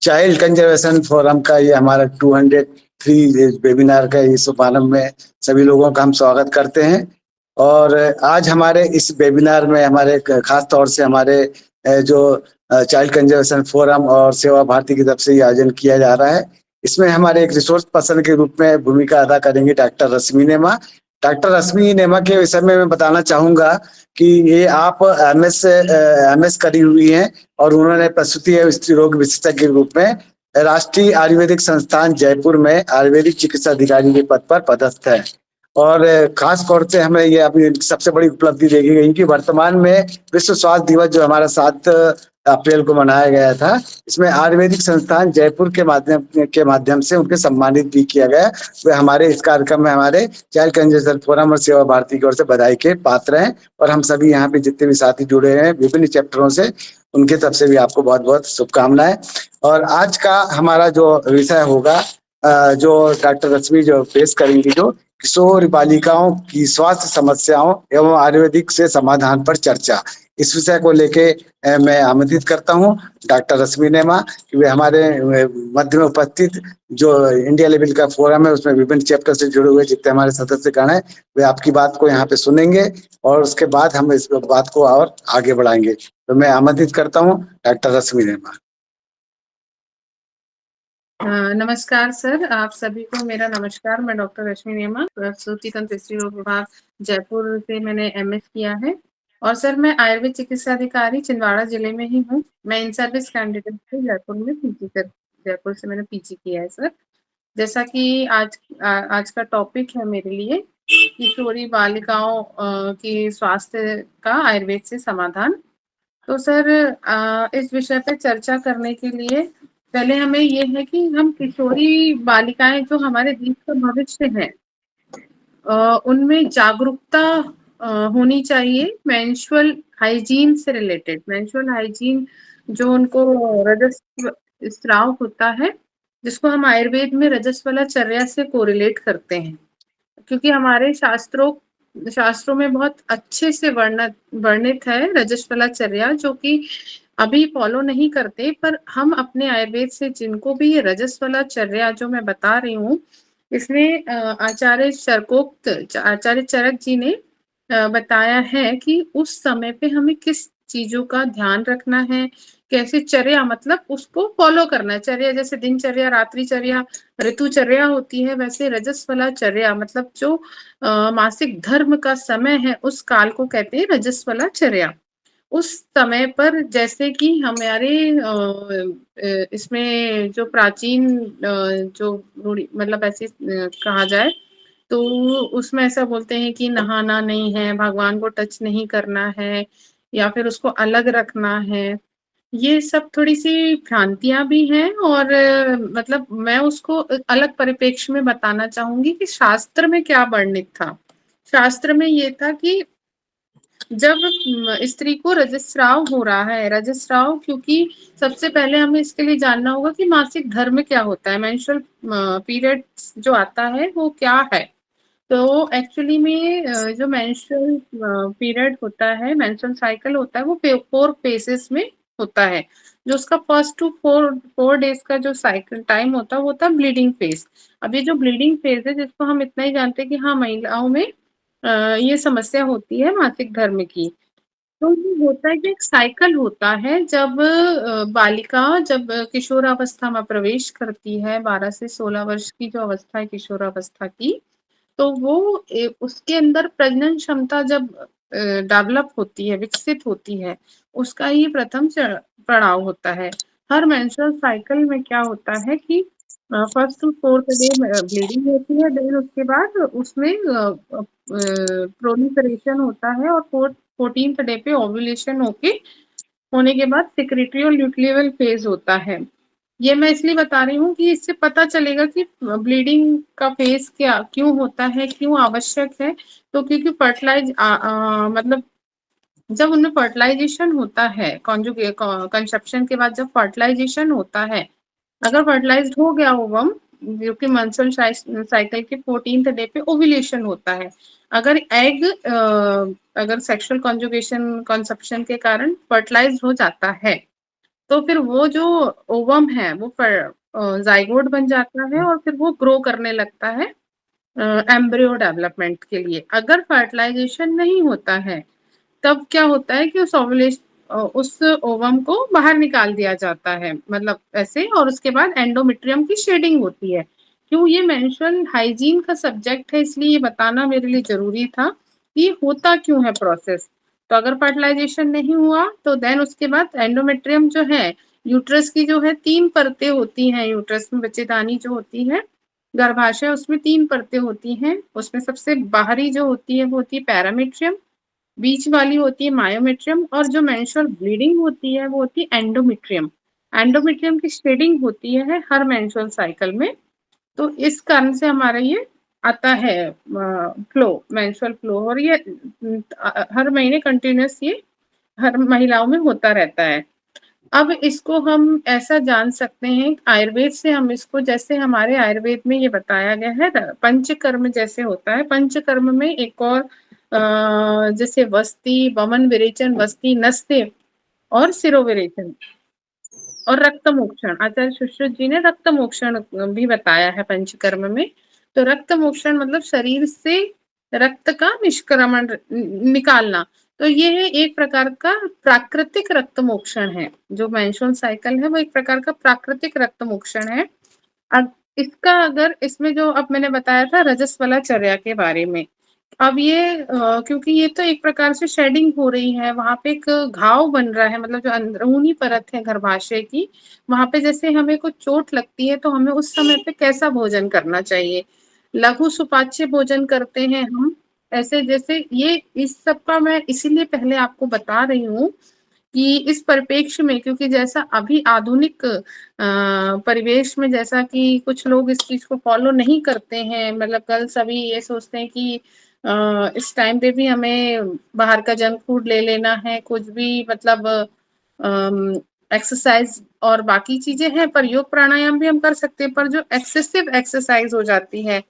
Child conservation forum का ये हमारा 203 वेबिनार का इस शुभारंभ में सभी लोगों का हम स्वागत करते हैं। और आज हमारे इस वेबिनार में हमारे खास तौर से हमारे जो चाइल्ड कंजर्वेशन फोरम और सेवा भारती की तरफ से ये आयोजन किया जा रहा है। इसमें हमारे एक रिसोर्स पर्सन के रूप में भूमिका अदा करेंगे डॉक्टर रश्मि नेमा। डॉक्टर रश्मि नेमा के विषय में मैं बताना चाहूंगा कि ये आप एमएस करी हुई हैं और उन्होंने प्रसूति एवं स्त्री रोग विशेषज्ञ के रूप में राष्ट्रीय आयुर्वेदिक संस्थान जयपुर में आयुर्वेदिक चिकित्सा अधिकारी के पद पर पदस्थ है। और खास तौर से हमें ये अपनी सबसे बड़ी उपलब्धि देखी गई कि वर्तमान में विश्व स्वास्थ्य दिवस जो हमारा 7 अप्रैल को मनाया गया था, इसमें आयुर्वेदिक संस्थान जयपुर के माध्यम से उनके सम्मानित भी किया गया। वे हमारे इस कार्यक्रम में हमारे चाइल्ड कंजर्वेशन फोरम और सेवा भारती की ओर से बधाई के पात्र हैं। और हम सभी यहाँ पे जितने भी साथी जुड़े हैं विभिन्न चैप्टरों से, उनके तरफ से भी आपको बहुत बहुत शुभकामनाएं। और आज का हमारा जो विषय होगा, जो डॉक्टर रश्मि जो पेश करेंगी, जो किशोर बालिकाओं की स्वास्थ्य समस्याओं एवं आयुर्वेदिक से समाधान पर चर्चा, इस विषय को लेके मैं आमंत्रित करता हूं डॉक्टर रश्मि नेमा कि वे हमारे मध्य में उपस्थित जो इंडिया लेवल का फोरम है उसमें विभिन्न चैप्टर से जुड़े हुए जितने हमारे सदस्यगण हैं, वे आपकी बात को यहाँ पे सुनेंगे और उसके बाद हम इस बात को और आगे बढ़ाएंगे। तो मैं आमंत्रित करता हूँ डॉक्टर रश्मि नेमा। नमस्कार सर, आप सभी को मेरा नमस्कार। मैं डॉक्टर रश्मि नेमा, प्रसूति तंत्र स्त्री रोग विभाग जयपुर से मैंने एमएस किया है। और सर मैं आयुर्वेद चिकित्सा अधिकारी छिंदवाड़ा जिले में ही हूँ। मैं इन सर्विस कैंडिडेट से जयपुर में जयपुर से मैंने पीजी किया है सर। जैसा कि आज का टॉपिक है मेरे लिए किशोरी बालिकाओं की स्वास्थ्य का आयुर्वेद से समाधान। तो सर इस विषय पे चर्चा करने के लिए पहले हमें ये है कि हम किशोरी बालिकाएं जो हमारे देश का भविष्य है, उनमें जागरूकता होनी चाहिए मेंस्ट्रुअल हाइजीन से रिलेटेड। मेंस्ट्रुअल हाइजीन जो उनको रजस्व स्राव होता है, जिसको हम आयुर्वेद में रजस्वलाचर्या से कोरिलेट करते हैं, क्योंकि हमारे शास्त्रों में बहुत अच्छे से वर्णित है रजस्वलाचर्या, जो कि अभी फॉलो नहीं करते। पर हम अपने आयुर्वेद से जिनको भी ये रजस्वलाचर्या जो मैं बता रही हूँ, इसमें आचार्य चरक जी ने बताया है कि उस समय पे हमें किस चीजों का ध्यान रखना है, कैसे चर्या मतलब उसको फॉलो करना है। चर्या जैसे दिनचर्या, रात्रिचर्या, ऋतुचर्या होती है, वैसे रजस्वलाचर्या मतलब जो मासिक धर्म का समय है, उस काल को कहते हैं रजस्वलाचर्या। उस समय पर जैसे कि हमारे इसमें जो प्राचीन जो रूढ़ी मतलब ऐसे कहा जाए तो उसमें ऐसा बोलते हैं कि नहाना नहीं है, भगवान को टच नहीं करना है, या फिर उसको अलग रखना है। ये सब थोड़ी सी भ्रांतियां भी हैं। और मतलब मैं उसको अलग परिप्रेक्ष्य में बताना चाहूंगी कि शास्त्र में क्या वर्णित था। शास्त्र में ये था कि जब स्त्री को रजस्राव हो रहा है, रजस्राव क्योंकि सबसे पहले हमें इसके लिए जानना होगा कि मासिक धर्म क्या होता है, मेंस्ट्रुअल पीरियड जो आता है वो क्या है। तो एक्चुअली में जो मेंस्ट्रुअल पीरियड होता है, मेंस्ट्रुअल साइकिल होता है, वो 4 फेजेस में होता है। जो उसका फर्स्ट टू 4 डेज का जो साइकिल टाइम होता है वो होता है ब्लीडिंग फेज। अब ये जो ब्लीडिंग फेज है, जिसको हम इतना ही जानते हैं कि हाँ महिलाओं में ये समस्या होती है मासिक धर्म की। तो ये होता है कि एक साइकिल होता है, जब बालिका जब किशोरावस्था में प्रवेश करती है, 12 से 16 वर्ष की जो अवस्था है किशोरावस्था की, तो वो उसके अंदर प्रजनन क्षमता जब डेवलप होती है, विकसित होती है, उसका ये प्रथम पड़ाव होता है। हर मेंस्ट्रुअल साइकिल में क्या होता है कि first to 4th day bleeding होती है, देन उसके बाद उसमें प्रोलिफरेशन होता है, और 14th डे पे ओव्यूलेशन होने के बाद सेक्रेटरी और ल्यूटियल फेज होता है। ये मैं इसलिए बता रही हूँ कि इससे पता चलेगा कि ब्लीडिंग का फेज क्यों होता है, क्यों आवश्यक है। तो क्योंकि मतलब जब उनमें फर्टिलाइजेशन होता है, कंसेप्शन के बाद जब फर्टिलाइजेशन होता है, अगर फर्टिलाइज्ड हो गया ओवम, जो कि मेंस्ट्रुअल साइकिल के 14th डे पे ओव्यूलेशन होता है। अगर एग अगर सेक्सुअल कंजुगेशन कंसेप्शन के कारण फर्टिलाइज हो जाता है, तो फिर वो जो ओवम है वो जाइगोट बन जाता है और फिर वो ग्रो करने लगता है एम्ब्रियो डेवलपमेंट के लिए। अगर फर्टिलाइजेशन नहीं होता है तब क्या होता है कि उस ओवम को बाहर निकाल दिया जाता है, मतलब ऐसे, और उसके बाद एंडोमेट्रियम की शेडिंग होती है। क्यों, ये मेंस्ट्रुअल हाइजीन का सब्जेक्ट है, इसलिए ये बताना मेरे लिए जरूरी था कि होता क्यों है प्रोसेस। तो अगर फर्टिलाइजेशन नहीं हुआ तो देन उसके बाद एंडोमेट्रियम जो है, यूट्रस की जो है 3 परतें होती हैं, यूट्रस में बच्चेदानी जो होती है, गर्भाशय, उसमें 3 परतें होती हैं। उसमें सबसे बाहरी जो होती है वो होती है पैरामीट्रियम, बीच वाली होती है मायोमेट्रियम, और जो मेंस्ट्रुअल ब्लीडिंग होती है वो होती है एंडोमेट्रियम। एंडोमेट्रियम की शेडिंग होती है हर मेंस्ट्रुअल साइकिल में। तो इस कारण से हमारा ये आता है फ्लो, मेंस्ट्रुअल फ्लो, और ये हर महीने कंटिन्यूस ये हर महिलाओं में होता रहता है। अब इसको हम ऐसा जान सकते हैं आयुर्वेद से, हम इसको, जैसे हमारे आयुर्वेद में ये बताया गया है पंचकर्म जैसे होता है। पंचकर्म में एक और जैसे वस्ति, वमन विरेचन, वस्ति, नस्ते और शिरोविरेचन और रक्त मोक्षण, आचार्य सुश्रुत जी ने रक्त मोक्षण भी बताया है पंचकर्म में। तो रक्त मोक्षण मतलब शरीर से रक्त का निष्क्रमण, निकालना। तो ये है एक प्रकार का प्राकृतिक रक्त मोक्षण है। जो मेंस्ट्रुअल साइकिल है वो एक प्रकार का प्राकृतिक रक्त मोक्षण है। अब इसका, अगर इसमें जो अब मैंने बताया था रजस्वला चर्या के बारे में, अब ये क्योंकि ये तो एक प्रकार से शेडिंग हो रही है, वहां पे एक घाव बन रहा है, मतलब जो अंदरूनी परत है गर्भाशय की, वहां पे जैसे हमें कुछ चोट लगती है तो हमें उस समय पे कैसा भोजन करना चाहिए। लघु सुपाच्य भोजन करते हैं हम, ऐसे जैसे ये, इस सब का मैं इसीलिए पहले आपको बता रही हूँ कि इस परिप्रेक्ष्य में, क्योंकि जैसा अभी आधुनिक परिवेश में, जैसा कि कुछ लोग इस चीज को फॉलो नहीं करते हैं, मतलब कल सभी ये सोचते हैं कि इस टाइम पे भी हमें बाहर का जंक फूड ले लेना है, कुछ भी, मतलब एक्सरसाइज और बाकी चीजें हैं, पर योग प्राणायाम भी हम कर सकते हैं, पर जो एक्सेसिव एक्सरसाइज हो जाती है,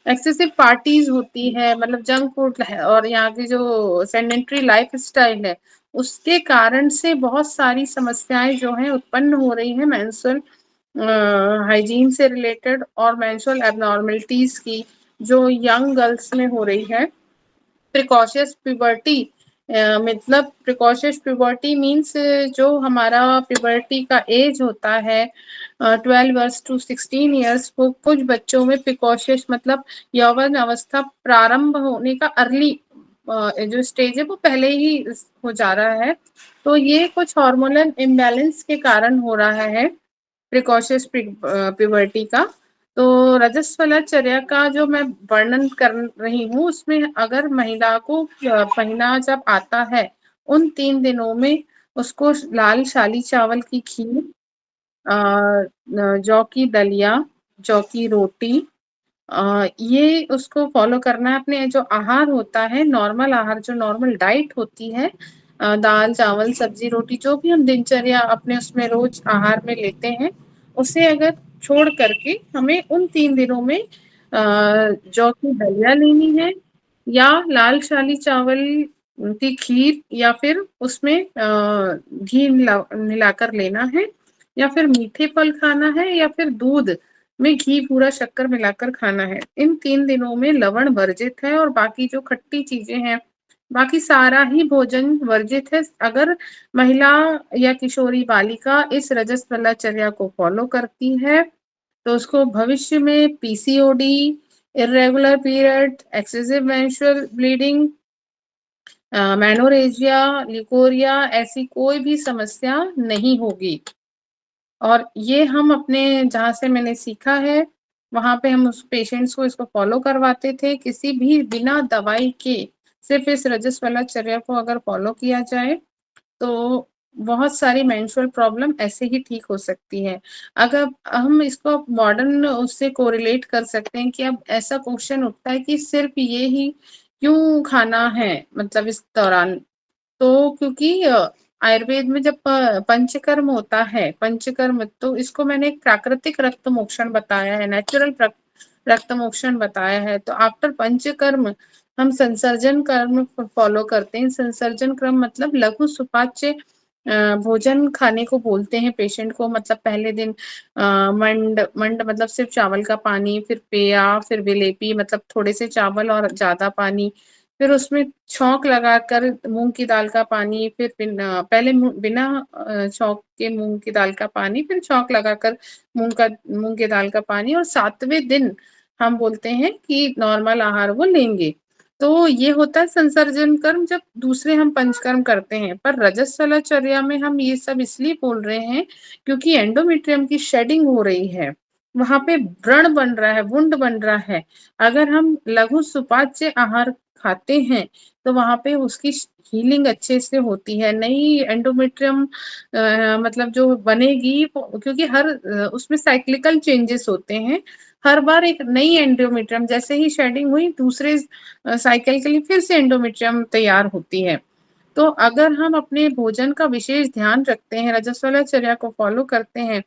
एक्सेसिव पार्टीज होती है, मतलब जंक फूड है, और यहाँ की जो सेडेंटरी लाइफ स्टाइल है, उसके कारण से बहुत सारी समस्याएं जो हैं उत्पन्न हो रही हैं मेंस्ट्रुअल हाइजीन से रिलेटेड, और मेंस्ट्रुअल एबनॉर्मलिटीज की जो यंग गर्ल्स में हो रही है। प्रिकॉशियस प्यूबर्टी, मतलब प्रिकॉशियस प्यूबर्टी मीन्स जो हमारा प्यूबर्टी का एज होता है 12 ईयर्स टू 16 ईयर्स, वो कुछ बच्चों में प्रिकॉशियस मतलब यौवन अवस्था प्रारंभ होने का अर्ली जो स्टेज है वो पहले ही हो जा रहा है। तो ये कुछ हार्मोनल इम्बैलेंस के कारण हो रहा है प्रिकॉशियस प्यूबर्टी का। तो रजस्वलाचर्या का जो मैं वर्णन कर रही हूँ उसमें अगर महिला को महीना जब आता है, उन 3 दिनों में उसको लाल शाली चावल की खीर, जौ की दलिया, जौ की रोटी, ये उसको फॉलो करना है। अपने जो आहार होता है, नॉर्मल आहार, जो नॉर्मल डाइट होती है, दाल चावल सब्जी रोटी, जो भी हम दिनचर्या अपने उसमें रोज आहार में लेते हैं, उसे अगर छोड़ करके हमें उन 3 दिनों में जौ की दलिया लेनी है, या लाल शाली चावल की खीर, या फिर उसमें घी मिलाकर लेना है, या फिर मीठे फल खाना है, या फिर दूध में घी पूरा शक्कर मिलाकर खाना है। इन 3 दिनों में लवण वर्जित है, और बाकी जो खट्टी चीजें हैं, बाकी सारा ही भोजन वर्जित है। अगर महिला या किशोरी बालिका इस रजस्वलाचर्या को फॉलो करती है तो उसको भविष्य में PCOD, irregular period, excessive menstrual bleeding, menorrhagia, leucorrhoea, ऐसी कोई भी समस्या नहीं होगी। और ये हम अपने जहाँ से मैंने सीखा है वहां पे हम उस पेशेंट्स को इसको फॉलो करवाते थे, किसी भी बिना दवाई के सिर्फ इस रजस्वलाचर्या को अगर फॉलो किया जाए तो बहुत सारी मेंस्ट्रुअल प्रॉब्लम ऐसे ही ठीक हो सकती है। अगर हम इसको मॉडर्न उससे कोरिलेट कर सकते हैं कि अब ऐसा क्वेश्चन उठता है कि सिर्फ ये ही क्यों खाना है, मतलब इस दौरान, तो क्योंकि आयुर्वेद में जब पंचकर्म होता है, पंचकर्म, तो इसको मैंने एक प्राकृतिक रक्त मोक्षण बताया है, नेचुरल रक्त मोक्षण बताया है। तो आफ्टर पंचकर्म हम संसर्जन कर्म फॉलो करते हैं। संसर्जन क्रम मतलब लघु सुपाच्य भोजन खाने को बोलते हैं पेशेंट को, मतलब पहले दिन मंड मंड मतलब सिर्फ चावल का पानी, फिर पेया, फिर विलेपी मतलब थोड़े से चावल और ज़्यादा पानी, फिर उसमें छौंक लगाकर मूँग की दाल का पानी, फिर पहले बिना छौंक के मूँग की दाल का पानी, फिर छौंक लगाकर मूँग की दाल का पानी, और 7वें दिन हम बोलते हैं कि नॉर्मल आहार वो लेंगे। तो ये होता है संसर्जन कर्म, जब दूसरे हम पंचकर्म करते हैं। पर रजस्वलाचर्या में हम ये सब इसलिए बोल रहे हैं क्योंकि एंडोमेट्रियम की शेडिंग हो रही है। वहाँ पे व्रण बन रहा है, वुंड बन रहा है। अगर हम लघु सुपाच्य आहार खाते हैं, तो वहाँ पे उसकी हीलिंग अच्छे से होती है। नई एंडोमेट्रियम मतलब जो बनेगी क्योंकि हर उसमें साइक्लिकल चेंजेस होते हैं। हर बार एक नई एंडोमेट्रियम जैसे ही शेडिंग हुई, दूसरे साइकिल के लिए फिर से एंडोमेट्रियम तैयार होती है। तो अगर हम अपने भोजन का विशेष ध्यान रखते हैं, रजस्वलाचर्या को फॉलो करते हैं,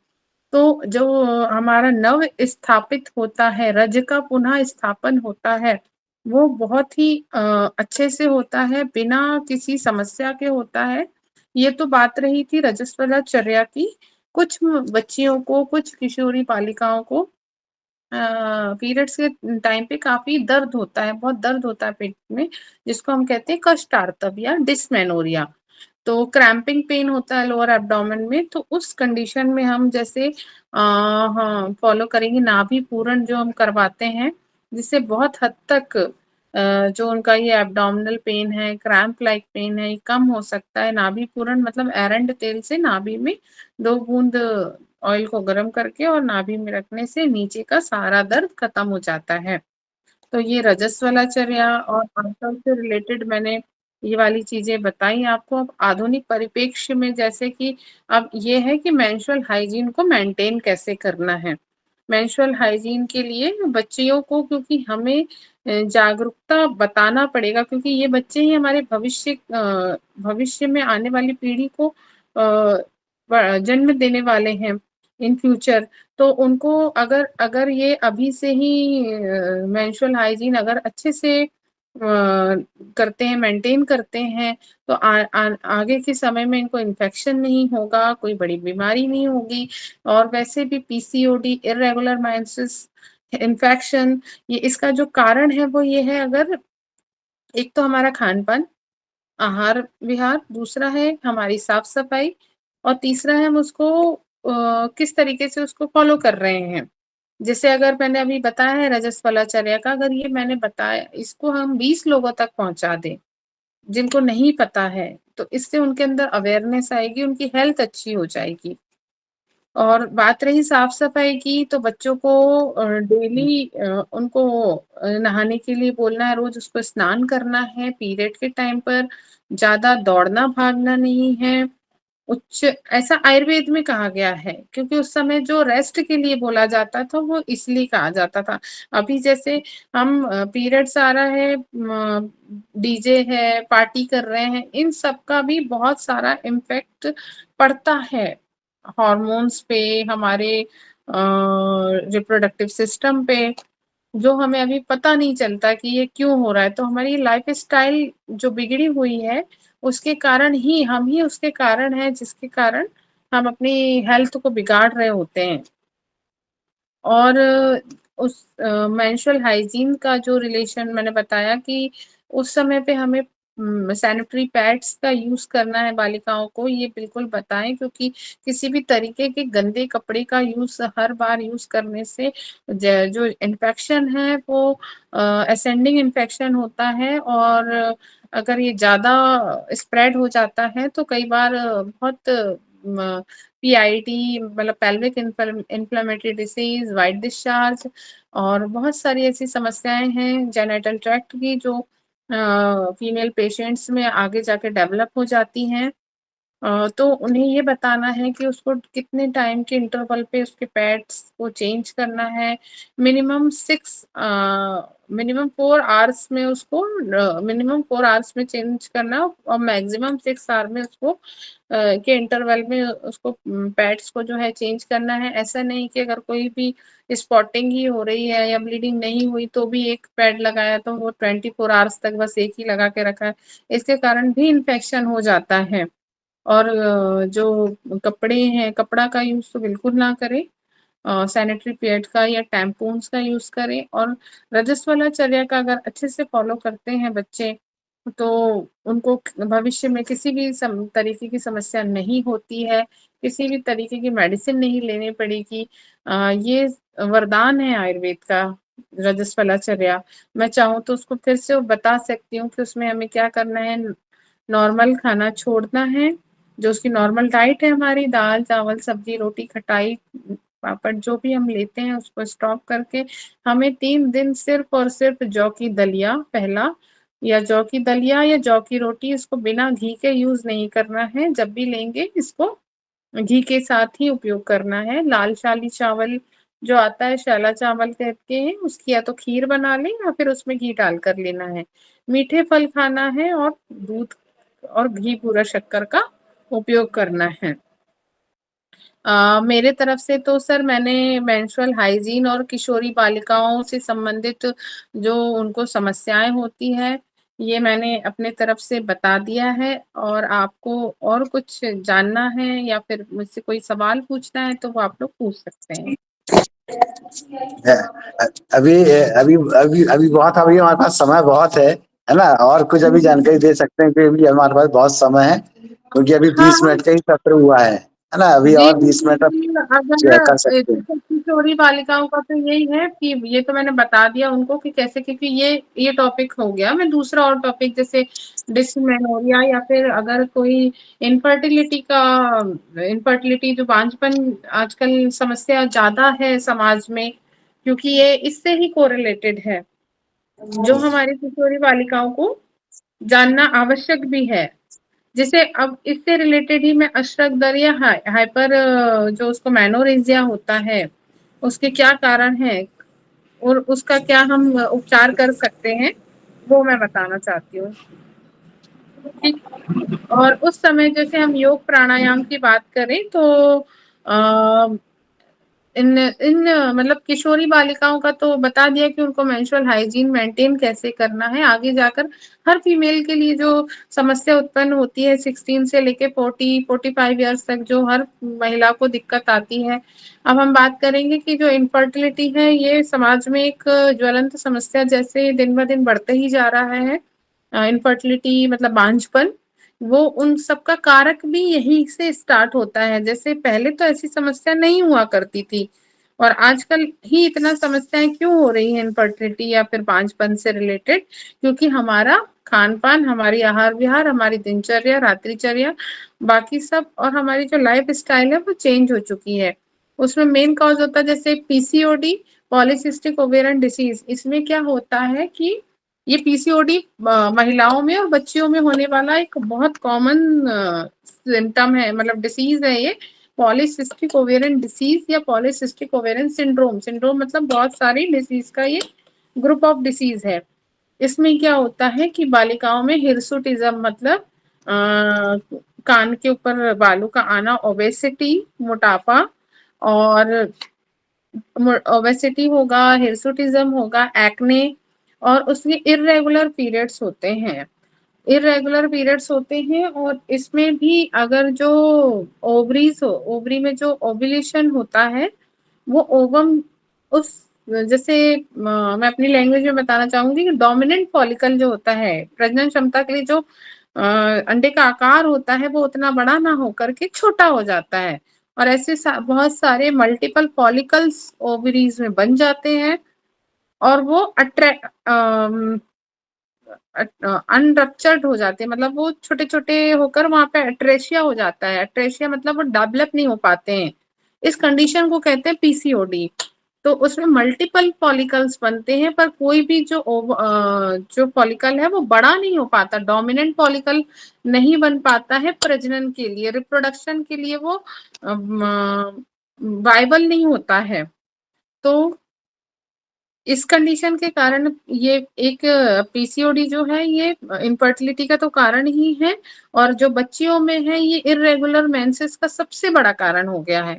तो जो हमारा नव स्थापित होता है, रज का पुनः स्थापन होता है, वो बहुत ही अच्छे से होता है, बिना किसी समस्या के होता है। ये तो बात रही थी रजस्वलाचर्या की। कुछ बच्चियों को, कुछ किशोरी बालिकाओं को पीरियड्स के टाइम पे काफ़ी दर्द होता है, बहुत दर्द होता है पेट में, जिसको हम कहते हैं कष्टार्तव या डिस्मेनोरिया। तो क्रैम्पिंग पेन होता है लोअर एब्डोमेन में, तो उस कंडीशन में हम जैसे हाँ, फॉलो करेंगे नाभि पूरण जो हम करवाते हैं, जिससे बहुत हद तक जो उनका ये एब्डोमिनल पेन है, क्रैम्प लाइक पेन है, ये कम हो सकता है। नाभि पूरण मतलब एरंड तेल से नाभि में 2 बूंद ऑयल को गरम करके और नाभि में रखने से नीचे का सारा दर्द खत्म हो जाता है। तो ये रजस्वलाचर्या और आंचल से रिलेटेड मैंने ये वाली चीज़ें बताई आपको। अब आधुनिक परिप्रेक्ष्य में जैसे कि अब ये है कि मेंस्ट्रुअल हाइजीन को मेंटेन कैसे करना है। मेंस्ट्रुअल हाइजीन के लिए बच्चियों को, क्योंकि हमें जागरूकता बताना पड़ेगा, क्योंकि ये बच्चे ही हमारे भविष्य में आने वाली पीढ़ी को जन्म देने वाले हैं इन फ्यूचर। तो उनको अगर अगर ये अभी से ही मेंस्ट्रुअल हाइजीन अगर अच्छे से करते हैं, मेंटेन करते हैं, तो आगे के समय में इनको इन्फेक्शन नहीं होगा, कोई बड़ी बीमारी नहीं होगी। और वैसे भी पीसीओडी, इर्रेगुलर मेंसेस, इन्फेक्शन, ये इसका जो कारण है वो ये है, अगर एक तो हमारा खान-पान, आहार-विहार, दूसरा है हमारी साफ-सफाई, और तीसरा है हम उसको किस तरीके से उसको फ़ॉलो कर रहे हैं। जैसे अगर मैंने अभी बताया है रजस्वलाचर्या का, अगर ये मैंने बताया इसको हम 20 लोगों तक पहुँचा दें, जिनको नहीं पता है, तो इससे उनके अंदर अवेयरनेस आएगी, उनकी हेल्थ अच्छी हो जाएगी। और बात रही साफ-सफाई की, तो बच्चों को डेली उनको नहाने के लिए बोलना है, रोज़ उसको स्नान करना है, पीरियड के टाइम पर ज़्यादा दौड़ना-भागना नहीं है। उच्च ऐसा आयुर्वेद में कहा गया है, क्योंकि उस समय जो रेस्ट के लिए बोला जाता था, वो इसलिए कहा जाता था। अभी जैसे हम पीरियड्स आ रहा है, डीजे है, पार्टी कर रहे हैं, इन सब का भी बहुत सारा इम्पैक्ट पड़ता है हॉर्मोन्स पे, हमारे रिप्रोडक्टिव सिस्टम पे, जो हमें अभी पता नहीं चलता कि ये क्यों हो रहा है। तो हमारी लाइफ़स्टाइल जो बिगड़ी हुई है, उसके कारण ही हम ही उसके कारण हैं, जिसके कारण हम अपनी हेल्थ को बिगाड़ रहे होते हैं। और उस मेंस्ट्रुअल हाइजीन का जो रिलेशन मैंने बताया कि उस समय पे हमें सैनिटरी पैड्स का यूज़ करना है बालिकाओं को, ये बिल्कुल बताएँ, क्योंकि किसी भी तरीके के गंदे कपड़े का हर बार यूज़ करने से जो इन्फेक्शन है वो असेंडिंग इन्फेक्शन होता है, और अगर ये ज़्यादा स्प्रेड हो जाता है तो कई बार बहुत पीआईडी मतलब pelvic inflammatory disease, white discharge, और बहुत सारी ऐसी समस्याएँ हैं जेनिटल ट्रैक्ट की, जो फीमेल पेशेंट्स में आगे जाके डेवलप हो जाती हैं। तो उन्हें ये बताना है कि उसको कितने टाइम के इंटरवल पे उसके पैड्स को चेंज करना है। मिनिमम 4 आवर्स में उसको मिनिमम 4 आवर्स में चेंज करना है, और मैक्सिमम 6 आवर में उसको के इंटरवल में उसको पैड्स को जो है चेंज करना है। ऐसा नहीं कि अगर कोई भी स्पॉटिंग ही हो रही है या ब्लीडिंग नहीं हुई तो भी एक पैड लगाया, तो वो 24 आवर्स तक बस एक ही लगा के रखा है। इसके कारण भी इन्फेक्शन हो जाता है। और जो कपड़े हैं, कपड़ा का यूज़ तो बिल्कुल ना करें। सैनिटरी पैड का या टैम्पून्स का यूज़ करें और रजस्वलाचर्या का अगर अच्छे से फ़ॉलो करते हैं बच्चे, तो उनको भविष्य में किसी भी तरीके की समस्या नहीं होती है, किसी भी तरीके की मेडिसिन नहीं लेनी पड़ेगी। ये वरदान है आयुर्वेद का, रजस्वलाचर्या। मैं चाहूँ तो उसको फिर से बता सकती हूँ कि उसमें हमें क्या करना है। नॉर्मल खाना छोड़ना है, जो उसकी नॉर्मल डाइट है हमारी, दाल, चावल, सब्ज़ी, रोटी, खटाई, पापड़ जो भी हम लेते हैं उसको स्टॉप करके हमें 3 दिन सिर्फ़ और सिर्फ़ जौ की दलिया पहला, या जौ की दलिया या जौ की रोटी, इसको बिना घी के यूज़ नहीं करना है। जब भी लेंगे इसको घी के साथ ही उपयोग करना है। लाल शाली चावल जो आता है, शैला चावल कहते हैं, उसकी या तो खीर बना लें या फिर उसमें घी डालकर लेना है। मीठे फल खाना है और दूध और घी, बूरा शक्कर का उपयोग करना है। मेरे तरफ से तो सर मैंने मेंस्ट्रुअल हाइजीन और किशोरी बालिकाओं से संबंधित जो उनको समस्याएँ होती हैं, ये मैंने अपने तरफ से बता दिया है। और आपको और कुछ जानना है या फिर मुझसे कोई सवाल पूछना है तो वो आप लोग पूछ सकते हैं। अभी अभी अभी अभी बहुत, अभी हमारे पास समय बहुत है ना? और कुछ अभी जानकारी दे सकते हैं कि अभी हमारे पास बहुत समय है, क्योंकि अभी हाँ, 20 हाँ। मिनट का ही सत्र हुआ है ना? अभी जी, और 20 मिनट आप अगर कर सकते हैं। किशोरी बालिकाओं का तो यही है कि ये तो मैंने बता दिया उनको कि कैसे, क्योंकि ये टॉपिक हो गया। मैं दूसरा और टॉपिक जैसे डिस्मेनोरिया या फिर अगर कोई इनफर्टिलिटी जो बांझपन आजकल समस्या ज़्यादा है समाज में, क्योंकि ये इससे ही कोरिलेटेड है, जो हमारी किशोरी बालिकाओं को जानना आवश्यक भी है। जैसे अब इससे रिलेटेड ही मैं अशरक दर या हाइपर जो उसको मेनोरेजिया होता है, उसके क्या कारण हैं और उसका क्या हम उपचार कर सकते हैं, वो मैं बताना चाहती हूँ। ठीक। और उस समय जैसे हम योग प्राणायाम की बात करें तो अ, इन इन मतलब किशोरी बालिकाओं का तो बता दिया कि उनको मेंस्ट्रुअल हाइजीन मेंटेन कैसे करना है। आगे जाकर हर फीमेल के लिए जो समस्या उत्पन्न होती है 16 से लेके 40-45 इयर्स तक जो हर महिला को दिक्कत आती है। अब हम बात करेंगे कि जो इनफर्टिलिटी है ये समाज में एक ज्वलंत समस्या जैसे दिन-ब-दिन बढ़ते ही जा रहा है। इनफर्टिलिटी मतलब बांझपन, वो उन सब का कारक भी यहीं से स्टार्ट होता है। जैसे पहले तो ऐसी समस्या नहीं हुआ करती थी और आजकल ही इतना समस्याएँ क्यों हो रही हैं इनफर्टिलिटी या फिर बांझपन से रिलेटेड? क्योंकि हमारा खान-पान, हमारी आहार-विहार, हमारी दिनचर्या, रात्रिचर्या, बाकी सब और हमारी जो लाइफ़स्टाइल है वो चेंज हो चुकी है। उसमें मेन कॉज़ होता है जैसे पीसीओडी, पॉलीसिस्टिक ओवेरियन डिसीज़। इसमें क्या होता है कि ये पीसीओडी महिलाओं में और बच्चियों में होने वाला एक बहुत कॉमन सिम्पटम है, मतलब डिसीज़ है ये। पॉलीसिस्टिक ओवेरियन डिसीज़ या पॉलीसिस्टिक ओवेरियन सिंड्रोम। सिंड्रोम मतलब बहुत सारी डिसीज़ का ये ग्रुप ऑफ डिसीज़ है। इसमें क्या होता है कि बालिकाओं में हिर्सुटिज़्म मतलब कान के ऊपर बालों का आना, ओबेसिटी, मोटापा और ओबेसिटी होगा, हिर्सुटिज़्म होगा, एक्ने और उसमें इर्रेगुलर पीरियड्स होते हैं। इर्रेगुलर पीरियड्स होते हैं और इसमें भी अगर जो ओवरी में जो ओव्यूलेशन होता है, वो ओवम उस जैसे मैं अपनी लैंग्वेज में बताना चाहूँगी कि डोमिनेंट फॉलिकल जो होता है, प्रजनन क्षमता के लिए जो अंडे का आकार होता है, वो उतना बड़ा ना होकर के छोटा हो जाता है और ऐसे बहुत सारे मल्टीपल फॉलिकल्स ओवरीज में बन जाते हैं और वो अनरप्चर्ड हो जाते हैं, मतलब वो छोटे-छोटे होकर वहाँ पे एट्रेशिया हो जाता है। एट्रेशिया मतलब वो डेवलप नहीं हो पाते हैं। इस कंडीशन को कहते हैं पीसीओडी। तो उसमें मल्टीपल फॉलिकल्स बनते हैं पर कोई भी जो फॉलिकल है वो बड़ा नहीं हो पाता। डोमिनेंट फॉलिकल नहीं बन पाता है प्रजनन के लिए, रिप्रोडक्शन के लिए वो वायबल नहीं होता है। तो इस कंडीशन के कारण ये एक पीसीओडी जो है ये इनफर्टिलिटी का तो कारण ही है और जो बच्चियों में है ये इर्रेगुलर मेंसेस का सबसे बड़ा कारण हो गया है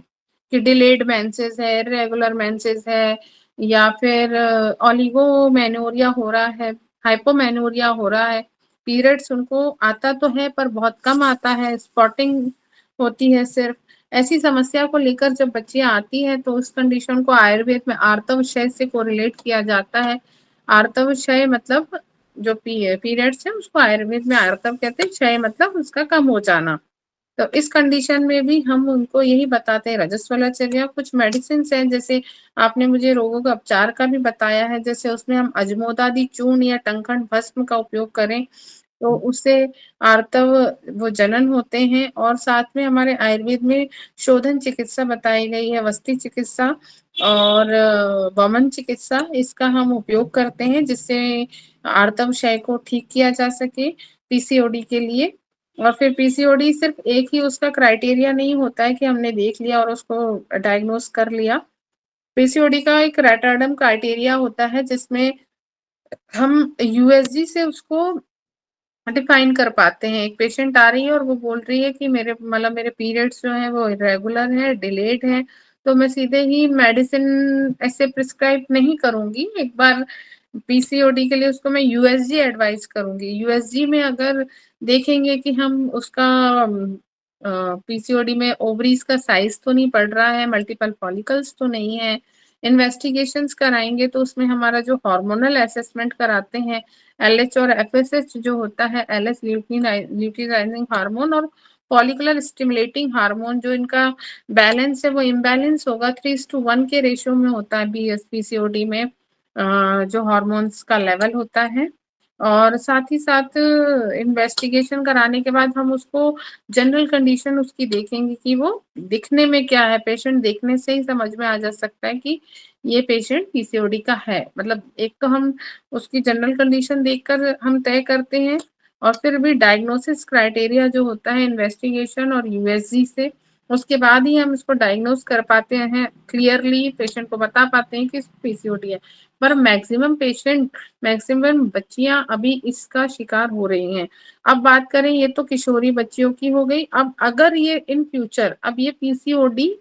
कि डिलेड मेंसेस है, इर्रेगुलर मेंसेस है या फिर ओलिगोमेनोरिया हो रहा है, हाइपोमेनोरिया हो रहा है। पीरियड्स उनको आता तो है पर बहुत कम आता है, स्पॉटिंग होती है सिर्फ। ऐसी समस्या को लेकर जब बच्चियां आती हैं तो उस कंडीशन को आयुर्वेद में आर्तव क्षय से कोरिलेट किया जाता है। आर्तव क्षय मतलब जो पीरियड्स है उसको आयुर्वेद में आर्तव कहते हैं, क्षय मतलब उसका कम हो जाना। तो इस कंडीशन में भी हम उनको यही बताते हैं रजस्वलाचर्या। कुछ मेडिसिन है, जैसे आपने मुझे रोगों का उपचार का भी बताया है, जैसे उसमें हम अजमोदादि चूर्ण या टंकण भस्म का उपयोग करें तो उससे आर्तव वो जनन होते हैं। और साथ में हमारे आयुर्वेद में शोधन चिकित्सा बताई गई है, वस्ति चिकित्सा और वमन चिकित्सा, इसका हम उपयोग करते हैं जिससे आर्तव क्षय को ठीक किया जा सके पीसीओडी के लिए। और फिर पीसीओडी सिर्फ एक ही उसका क्राइटेरिया नहीं होता है कि हमने देख लिया और उसको डायग्नोस कर लिया। पीसीओडी का एक रैटरडम क्राइटेरिया होता है जिसमें हम यूएसजी से उसको डिफाइन कर पाते हैं। एक पेशेंट आ रही है और वो बोल रही है कि मेरे पीरियड्स जो हैं वो इरेगुलर है, डिलेड है, तो मैं सीधे ही मेडिसिन ऐसे प्रिस्क्राइब नहीं करूंगी। एक बार पीसीओडी के लिए उसको मैं यूएसजी एडवाइस करूंगी। यूएसजी में अगर देखेंगे कि हम उसका पीसीओडी में ओवरीज का साइज तो नहीं बढ़ रहा है, मल्टीपल फॉलिकल्स तो नहीं है, इन्वेस्टिगेशंस कराएंगे तो उसमें हमारा जो हार्मोनल असेसमेंट कराते हैं एलएच और एफएसएच जो होता है, एलएच ल्यूटिनाइजिंग हार्मोन और फॉलिकुलर स्टिमुलेटिंग हार्मोन, जो इनका बैलेंस है वो इम्बैलेंस होगा, 3:1 के रेशियो में होता है पीसीओडी में जो हार्मोन्स का लेवल होता है। और साथ ही साथ इन्वेस्टिगेशन कराने के बाद हम उसको जनरल कंडीशन उसकी देखेंगे कि वो दिखने में क्या है। पेशेंट देखने से ही समझ में आ जा सकता है कि ये पेशेंट पीसीओडी का है। मतलब एक तो हम उसकी जनरल कंडीशन देखकर हम तय करते हैं और फिर भी डायग्नोसिस क्राइटेरिया जो होता है इन्वेस्टिगेशन और यूएसजी से, उसके बाद ही हम इसको डायग्नोस कर पाते हैं, क्लियरली पेशेंट को बता पाते हैं कि पीसीओडी है। पर मैक्सिमम बच्चियां अभी इसका शिकार हो रही हैं। अब बात करें, ये तो किशोरी बच्चियों की हो गई। अब अगर ये इन फ्यूचर अब ये पीसीओडी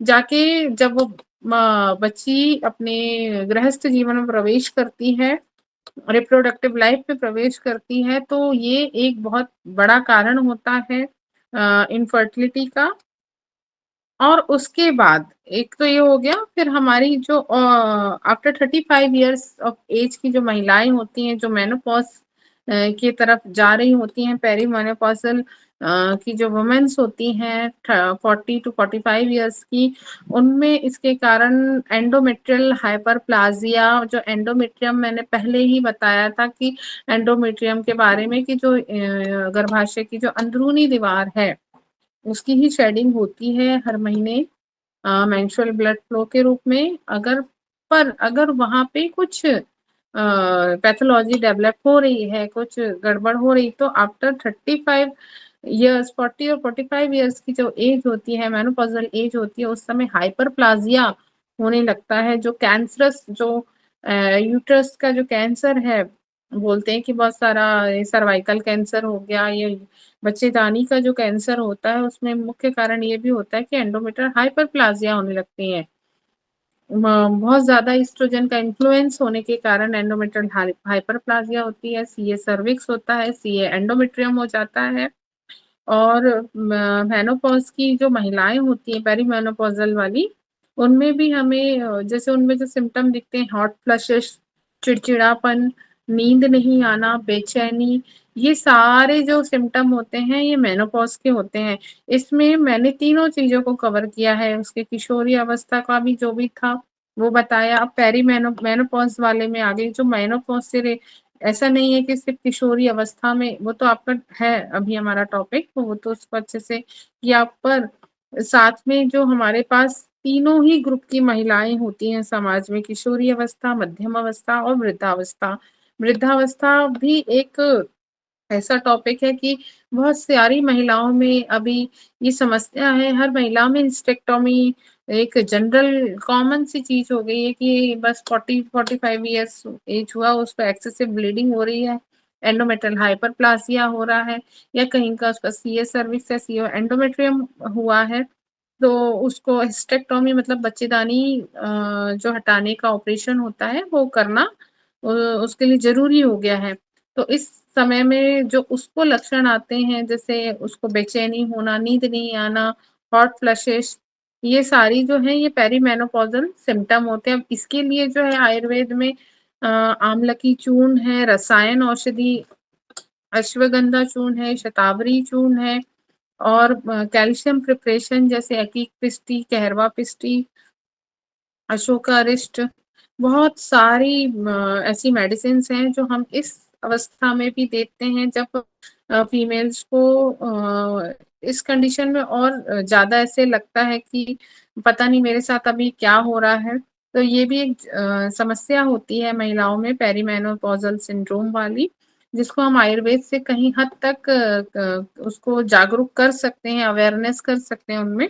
जाके जब वो बच्ची अपने गृहस्थ जीवन में प्रवेश करती है, रिप्रोडक्टिव लाइफ में प्रवेश करती है, तो ये एक बहुत बड़ा कारण होता है इनफर्टिलिटी का। और उसके बाद एक तो ये हो गया, फिर हमारी जो आफ्टर 35 ईयर्स ऑफ एज की जो महिलाएं होती हैं जो मेनोपॉज की तरफ जा रही होती हैं, पेरी मेनोपॉजल की जो वुमेन्स होती हैं 40 to 45 ईयर्स की, उनमें इसके कारण एंडोमेट्रियल हाइपरप्लाजिया, जो एंडोमेट्रियम मैंने पहले ही बताया था कि एंडोमेट्रियम के बारे में कि जो गर्भाशय की जो अंदरूनी दीवार है उसकी ही शेडिंग होती है हर महीने मेंस्ट्रुअल ब्लड फ्लो के रूप में। अगर वहां पे कुछ पैथोलॉजी डेवलप हो रही है, कुछ गड़बड़ हो रही, तो आफ्टर 35 ईयर्स, 40 और 45 ईयर्स की जो एज होती है, मेनोपॉजल एज होती है, उस समय हाइपरप्लाजिया होने लगता है। जो कैंसरस जो यूट्रस का जो कैंसर है, बोलते हैं कि बहुत सारा सर्वाइकल कैंसर हो गया, ये बच्चेदानी का जो कैंसर होता है, उसमें मुख्य कारण ये भी होता है कि एंडोमेट्रियल हाइपरप्लाजिया होने लगती है। बहुत ज्यादा ईस्ट्रोजन का इन्फ्लुएंस होने के कारण एंडोमेट्रियल हाइपरप्लाजिया होती है, सीए सर्विक्स होता है, सीए एंडोमेट्रियम हो जाता है। और मेनोपॉज की जो महिलाएं होती हैं पेरी मेनोपॉजल वाली, उनमें भी हमें जैसे उनमें जो सिम्टम दिखते हैं, हॉट फ्लशेस, चिड़चिड़ापन, नींद नहीं आना, बेचैनी, ये सारे जो सिम्टम होते हैं ये मेनोपॉज के होते हैं। इसमें मैंने तीनों चीजों को कवर किया है, उसके किशोरी अवस्था का भी जो भी था वो बताया। अब पेरी मेनोपॉज वाले में आ गई। जो मेनोपॉज से ऐसा नहीं है कि सिर्फ किशोरी अवस्था में, वो तो आपका है अभी हमारा टॉपिक, तो वो तो उसको अच्छे से किया, पर साथ में जो हमारे पास तीनों ही ग्रुप की महिलाएं होती हैं समाज में, किशोरी अवस्था, मध्यम अवस्था और वृद्धावस्था। वृद्धावस्था भी एक ऐसा टॉपिक है कि बहुत सारी महिलाओं में अभी ये समस्या है। हर महिला में हिस्टेक्टोमी एक जनरल कॉमन सी चीज हो गई है कि बस 40-45 ईयर्स एज हुआ उसको एक्सेसिव ब्लीडिंग हो रही है, एंडोमेट्रियल हाइपरप्लासिया हो रहा है, या कहीं का उसका सीए सर्विक्स या सीओ एंडोमेट्रियम हुआ है, तो उसको हिस्टेक्टोमी मतलब बच्चेदानी जो हटाने का ऑपरेशन होता है वो करना उसके लिए जरूरी हो गया है। तो इस समय में जो उसको लक्षण आते हैं, जैसे उसको बेचैनी होना, नींद नहीं आना, हॉट फ्लशेस, ये सारी जो है ये पेरीमेनोपॉज़ल सिम्पटम होते हैं। अब इसके लिए जो है आयुर्वेद में आंवला की चूर्ण है, रसायन औषधि अश्वगंधा चूर्ण है, शतावरी चूर्ण है और कैल्शियम प्रिपरेशन जैसे एकीक पिस्टी, कहरवा पिस्टी, अशोका अरिष्ट, बहुत सारी ऐसी मेडिसिन्स हैं जो हम इस अवस्था में भी देते हैं जब फीमेल्स को इस कंडीशन में और ज़्यादा ऐसे लगता है कि पता नहीं मेरे साथ अभी क्या हो रहा है। तो ये भी एक समस्या होती है महिलाओं में पेरीमेनोपॉज़ल सिंड्रोम वाली, जिसको हम आयुर्वेद से कहीं हद तक उसको जागरूक कर सकते हैं, अवेयरनेस कर सकते हैं उनमें।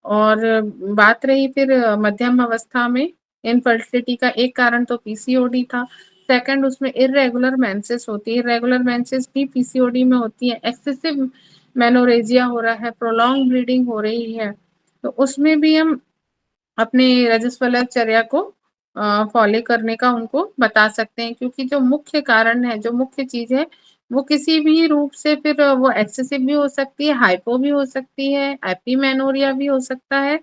और बात रही फिर मध्यम अवस्था में इनफर्टिलिटी का, एक कारण तो पीसीओडी था। सेकंड, उसमें इर्रेगुलर मेंसेस होती है। इर्रेगुलर मेंसेस भी पीसीओडी में होती है। एक्सेसिव मेनोरेजिया हो रहा है, प्रोलॉन्ग ब्लीडिंग हो रही है, तो उसमें भी हम अपने रजस्वलाचर्या को फॉलो करने का उनको बता सकते हैं, क्योंकि जो मुख्य कारण है, जो मुख्य चीज़ है, वो किसी भी रूप से फिर वो एक्सेसिव भी हो सकती है, हाइपो भी हो सकती है, एपिमेनोरिया भी हो सकता है।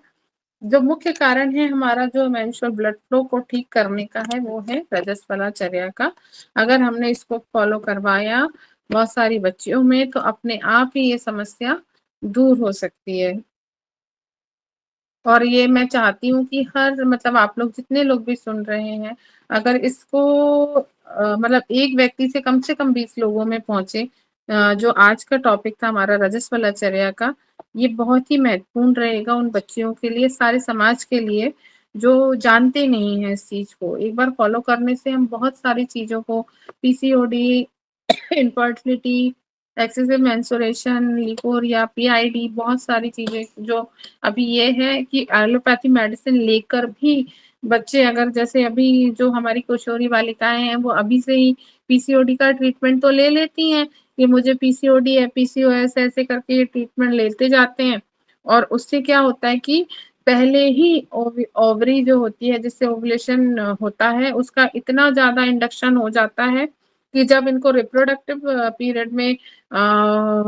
जो मुख्य कारण है हमारा जो मेंस्ट्रुअल ब्लड फ्लो को ठीक करने का है, वो है रजस्वलाचर्या का। अगर हमने इसको फॉलो करवाया बहुत सारी बच्चियों में, तो अपने आप ही ये समस्या दूर हो सकती है। और ये मैं चाहती हूँ कि हर मतलब आप लोग जितने लोग भी सुन रहे हैं, अगर इसको मतलब एक व्यक्ति से कम 20 लोगों में पहुँचे, जो आज का टॉपिक था हमारा रजस्वलाचर्या का, ये बहुत ही महत्वपूर्ण रहेगा उन बच्चियों के लिए, सारे समाज के लिए, जो जानते नहीं हैं इस चीज़ को। एक बार फॉलो करने से हम बहुत सारी चीज़ों को, पीसीओडी, इनफर्टिलिटी, एक्सेसिव मेंस्ट्रुएशन, लिपोरिया, पीआईडी, बहुत सारी चीज़ें जो अभी ये है कि एलोपैथी मेडिसिन लेकर भी बच्चे, अगर जैसे अभी जो हमारी किशोरी बालिकाएँ हैं, वो अभी से ही पीसीओडी का ट्रीटमेंट तो ले लेती हैं, कि मुझे पीसीओडी है, पीसीओएस है, ऐसे करके ये ट्रीटमेंट लेते जाते हैं। और उससे क्या होता है कि पहले ही ओवरी जो होती है, जिससे ओव्यूलेशन होता है, उसका इतना ज़्यादा इंडक्शन हो जाता है कि जब इनको रिप्रोडक्टिव पीरियड में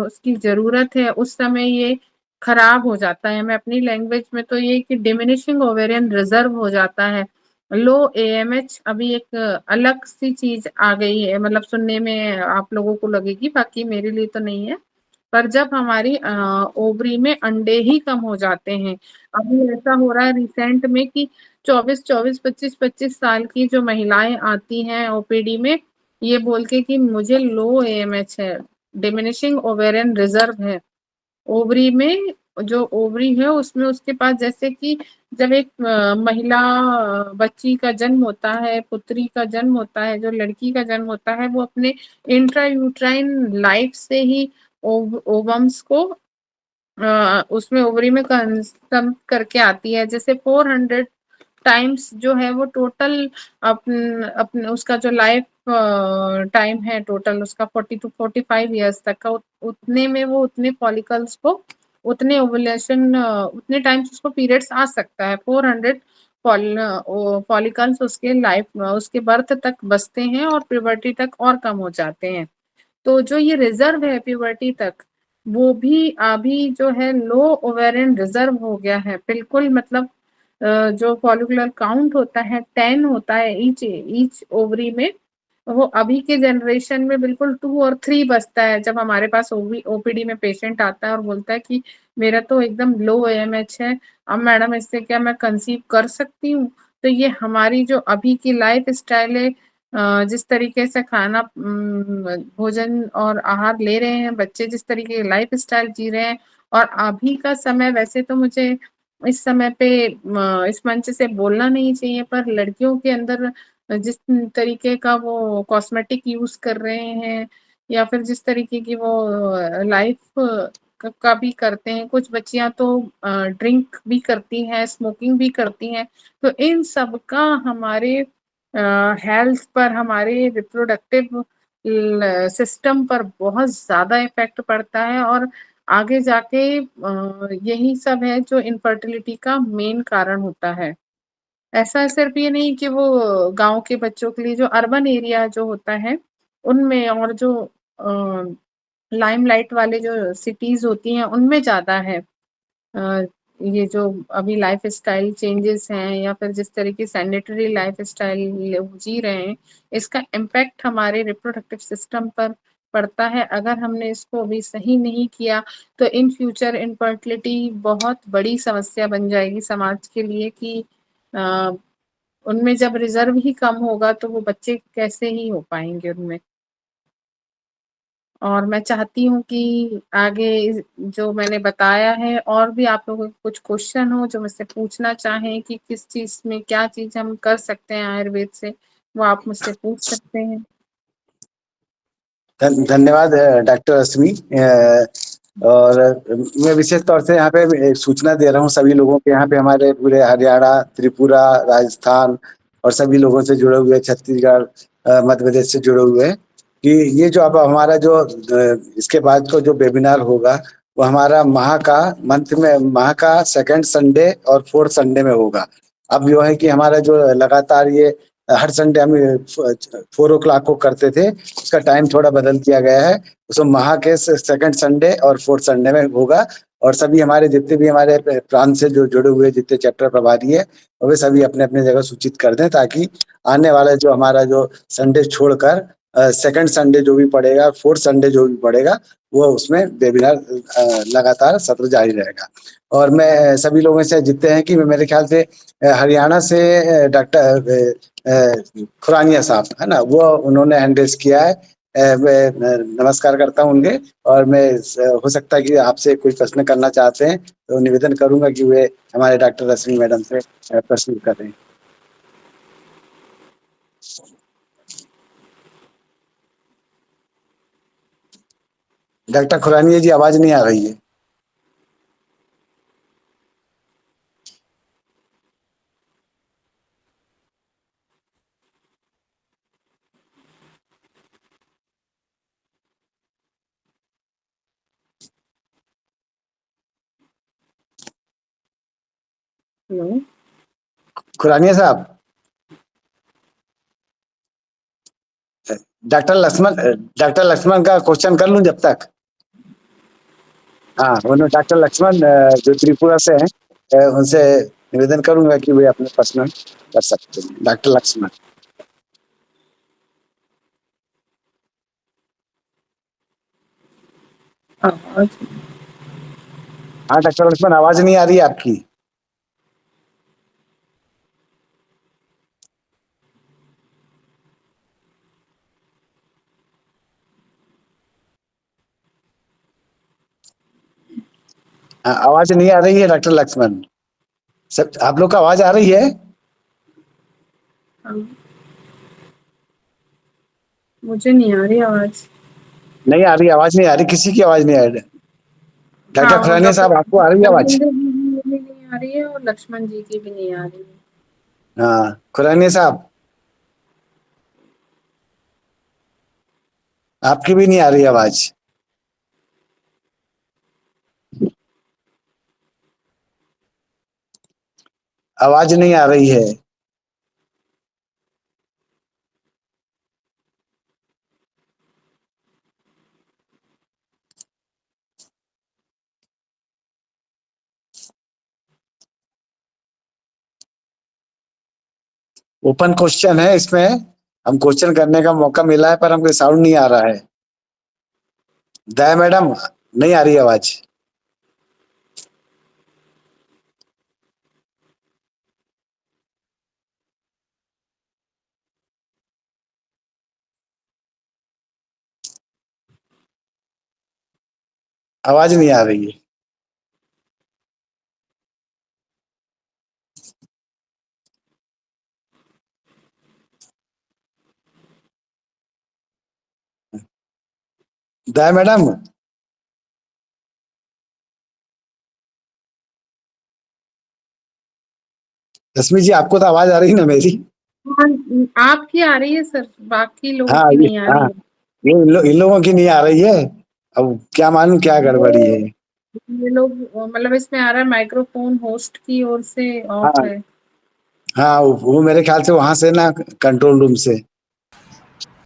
उसकी ज़रूरत है, उस समय ये खराब हो जाता है। मैं अपनी लैंग्वेज में तो ये कि डिमिनिशिंग ओवेरियन रिजर्व हो जाता है। लो एएमएच अभी एक अलग सी चीज़ आ गई है, मतलब सुनने में आप लोगों को लगेगी, बाकी मेरे लिए तो नहीं है। पर जब हमारी ओवरी में अंडे ही कम हो जाते हैं, अभी ऐसा हो रहा है रिसेंट में कि 24-24, 25-25 साल की जो महिलाएँ आती हैं ओपीडी में, ये बोल के कि मुझे लो एएमएच है, डिमिनिशिंग ओवेरियन रिजर्व है। ओवरी में, जो ओवरी है उसमें उसके पास, जैसे कि जब एक महिला बच्ची का जन्म होता है, पुत्री का जन्म होता है, जो लड़की का जन्म होता है, वो अपने इंट्रायूट्राइन लाइफ से ही ओवम्स को उसमें ओवरी में कंसम करके आती है। जैसे 400 टाइम्स जो है वो टोटल अपन उसका जो लाइफ टाइम है टोटल उसका 40 टू 45 ईयर्स तक का, उतने में वो उतने फॉलिकल्स को, उतने ओवुलेशन, उतने टाइम्स उसको पीरियड्स आ सकता है। 400 फॉलिकल्स उसके लाइफ उसके बर्थ तक बचते हैं और प्यूबर्टी तक और कम हो जाते हैं। तो जो ये रिजर्व है प्यूबर्टी तक, वो भी अभी जो है लो ओवेरियन रिजर्व हो गया है बिल्कुल। मतलब जो फॉलिकुलर काउंट होता है 10 होता है ईच ओवरी में, वो अभी के जनरेशन में बिल्कुल 2 और 3 बचता है। जब हमारे पास ओपीडी में पेशेंट आता है और बोलता है कि मेरा तो एकदम लो एएमएच है, अब मैडम इससे क्या मैं कंसीव कर सकती हूँ? तो ये हमारी जो अभी की लाइफ स्टाइल है, जिस तरीके से खाना भोजन और आहार ले रहे हैं बच्चे, जिस तरीके की लाइफ स्टाइल जी रहे हैं, और अभी का समय, वैसे तो मुझे इस समय पे इस मंच से बोलना नहीं चाहिए, पर लड़कियों के अंदर जिस तरीके का वो कॉस्मेटिक यूज कर रहे हैं, या फिर जिस तरीके की वो लाइफ का भी करते हैं, कुछ बच्चियां तो ड्रिंक भी करती हैं, स्मोकिंग भी करती हैं, तो इन सब का हमारे हेल्थ पर, हमारे रिप्रोडक्टिव सिस्टम पर बहुत ज़्यादा इफ़ेक्ट पड़ता है, और आगे जाके यही सब है जो इनफर्टिलिटी का मेन कारण होता है। ऐसा सिर्फ ये नहीं कि वो गाँव के बच्चों के लिए, जो अर्बन एरिया जो होता है, उनमें, और जो लाइमलाइट वाले जो सिटीज होती हैं उनमें ज़्यादा है। ये जो अभी लाइफ स्टाइल चेंजेस हैं या फिर जिस तरह की सैनिटरी लाइफ स्टाइल लोग जी रहे हैं, इसका इम्पैक्ट हमारे रिप्रोडक्टिव सिस्टम पर पड़ता है। अगर हमने इसको अभी सही नहीं किया तो इन फ्यूचर इनफर्टिलिटी बहुत बड़ी समस्या बन जाएगी समाज के लिए कि उनमें जब रिजर्व ही कम होगा तो वो बच्चे कैसे ही हो पाएंगे उनमें। और मैं चाहती हूँ कि आगे जो मैंने बताया है और भी आप लोगों के कुछ क्वेश्चन हो जो मुझसे पूछना चाहें कि किस चीज़ में क्या चीज़ हम कर सकते हैं आयुर्वेद से, वो आप मुझसे पूछ सकते हैं। धन्यवाद डॉक्टर रश्मि। और मैं विशेष तौर से यहाँ पे एक सूचना दे रहा हूँ सभी लोगों के, यहाँ पे हमारे पूरे हरियाणा, त्रिपुरा, राजस्थान और सभी लोगों से जुड़े हुए, छत्तीसगढ़, मध्य प्रदेश से जुड़े हुए हैं कि ये जो अब हमारा जो इसके बाद को जो वेबिनार होगा वो हमारा माह का सेकंड संडे और फोर्थ संडे में होगा। अब जो है कि हमारा जो लगातार ये हर संडे हम 4 o'clock को करते थे, उसका टाइम थोड़ा बदल दिया गया है। उसमें माह के सेकंड संडे और फोर्थ संडे में होगा। और सभी हमारे जितने भी हमारे प्रांत से जो जुड़े हुए जितने चैप्टर प्रभारी है वे सभी अपने अपने जगह सूचित कर दें, ताकि आने वाला जो हमारा जो संडे छोड़कर सेकंड संडे जो भी पड़ेगा, फोर्थ संडे जो भी पड़ेगा, वो उसमें वेबिनार लगातार सत्र जारी रहेगा। और मैं सभी लोगों से जितने हैं कि मेरे ख्याल से हरियाणा से डॉक्टर खुरानिया साहब है ना, वो उन्होंने हैंड रेज किया है। मैं नमस्कार करता हूं उनके। और मैं हो सकता है कि आपसे कोई प्रश्न करना चाहते हैं तो निवेदन करूंगा कि वे हमारे डॉक्टर रश्मि मैडम से प्रश्न करें। डॉक्टर खुरानिया जी, आवाज नहीं आ रही है। हेलो, खुरानिया साहब, डॉक्टर लक्ष्मण का क्वेश्चन कर लूं जब तक। हाँ, उन्होंने डॉक्टर लक्ष्मण जो त्रिपुरा से हैं, उनसे निवेदन करूंगा कि वे अपने प्रश्न कर सकते हैं। डॉक्टर लक्ष्मण। हाँ, हाँ डॉक्टर लक्ष्मण, आवाज नहीं आ रही है आपकी। हाँ, आवाज नहीं आ रही है डॉक्टर लक्ष्मण। सब आप लोग का आवाज आ रही है? मुझे नहीं आ रही आवाज। नहीं आ रही, आवाज नहीं आ रही, किसी की आवाज नहीं आ रही। डॉक्टर हाँ, खुरानिया डॉक्टर साहब, आपको आ रही है आवाज? अरविंदर जी की भी नहीं आ रही है और लक्ष्मण जी की भी नहीं आ रही है। हाँ, खुरानिया साहब, आपकी भी नहीं आ रही आवाज। आवाज नहीं आ रही है। ओपन क्वेश्चन है इसमें, हम क्वेश्चन करने का मौका मिला है पर हमको साउंड नहीं आ रहा है। दया मैडम, नहीं आ रही आवाज। आवाज नहीं आ रही है। दया मैडम, रश्मि जी, आपको तो आवाज आ रही है ना मेरी? हाँ, आपकी आ रही है सर, बाकी लोगों हाँ की ये, नहीं आ रही हाँ, है। इन लोगों की नहीं आ रही है। अब क्या मालूम क्या गड़बड़ी है। ये लोग मतलब इसमें आ रहा है माइक्रोफोन होस्ट की ओर से ऑफ हाँ, है। हाँ, वो मेरे ख्याल से वहां से ना, कंट्रोल रूम से।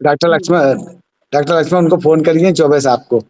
डॉक्टर लक्ष्मण, डॉक्टर लक्ष्मण उनको फोन करिए, चौबे साहब को।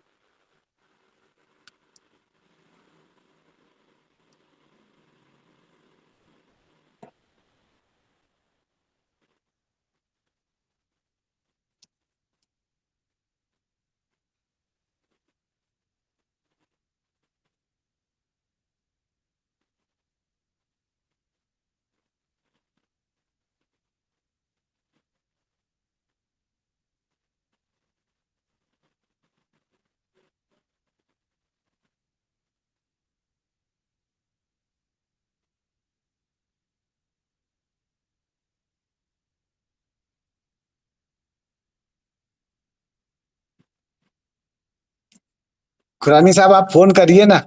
खुरानी साहब आप फोन करिए ना।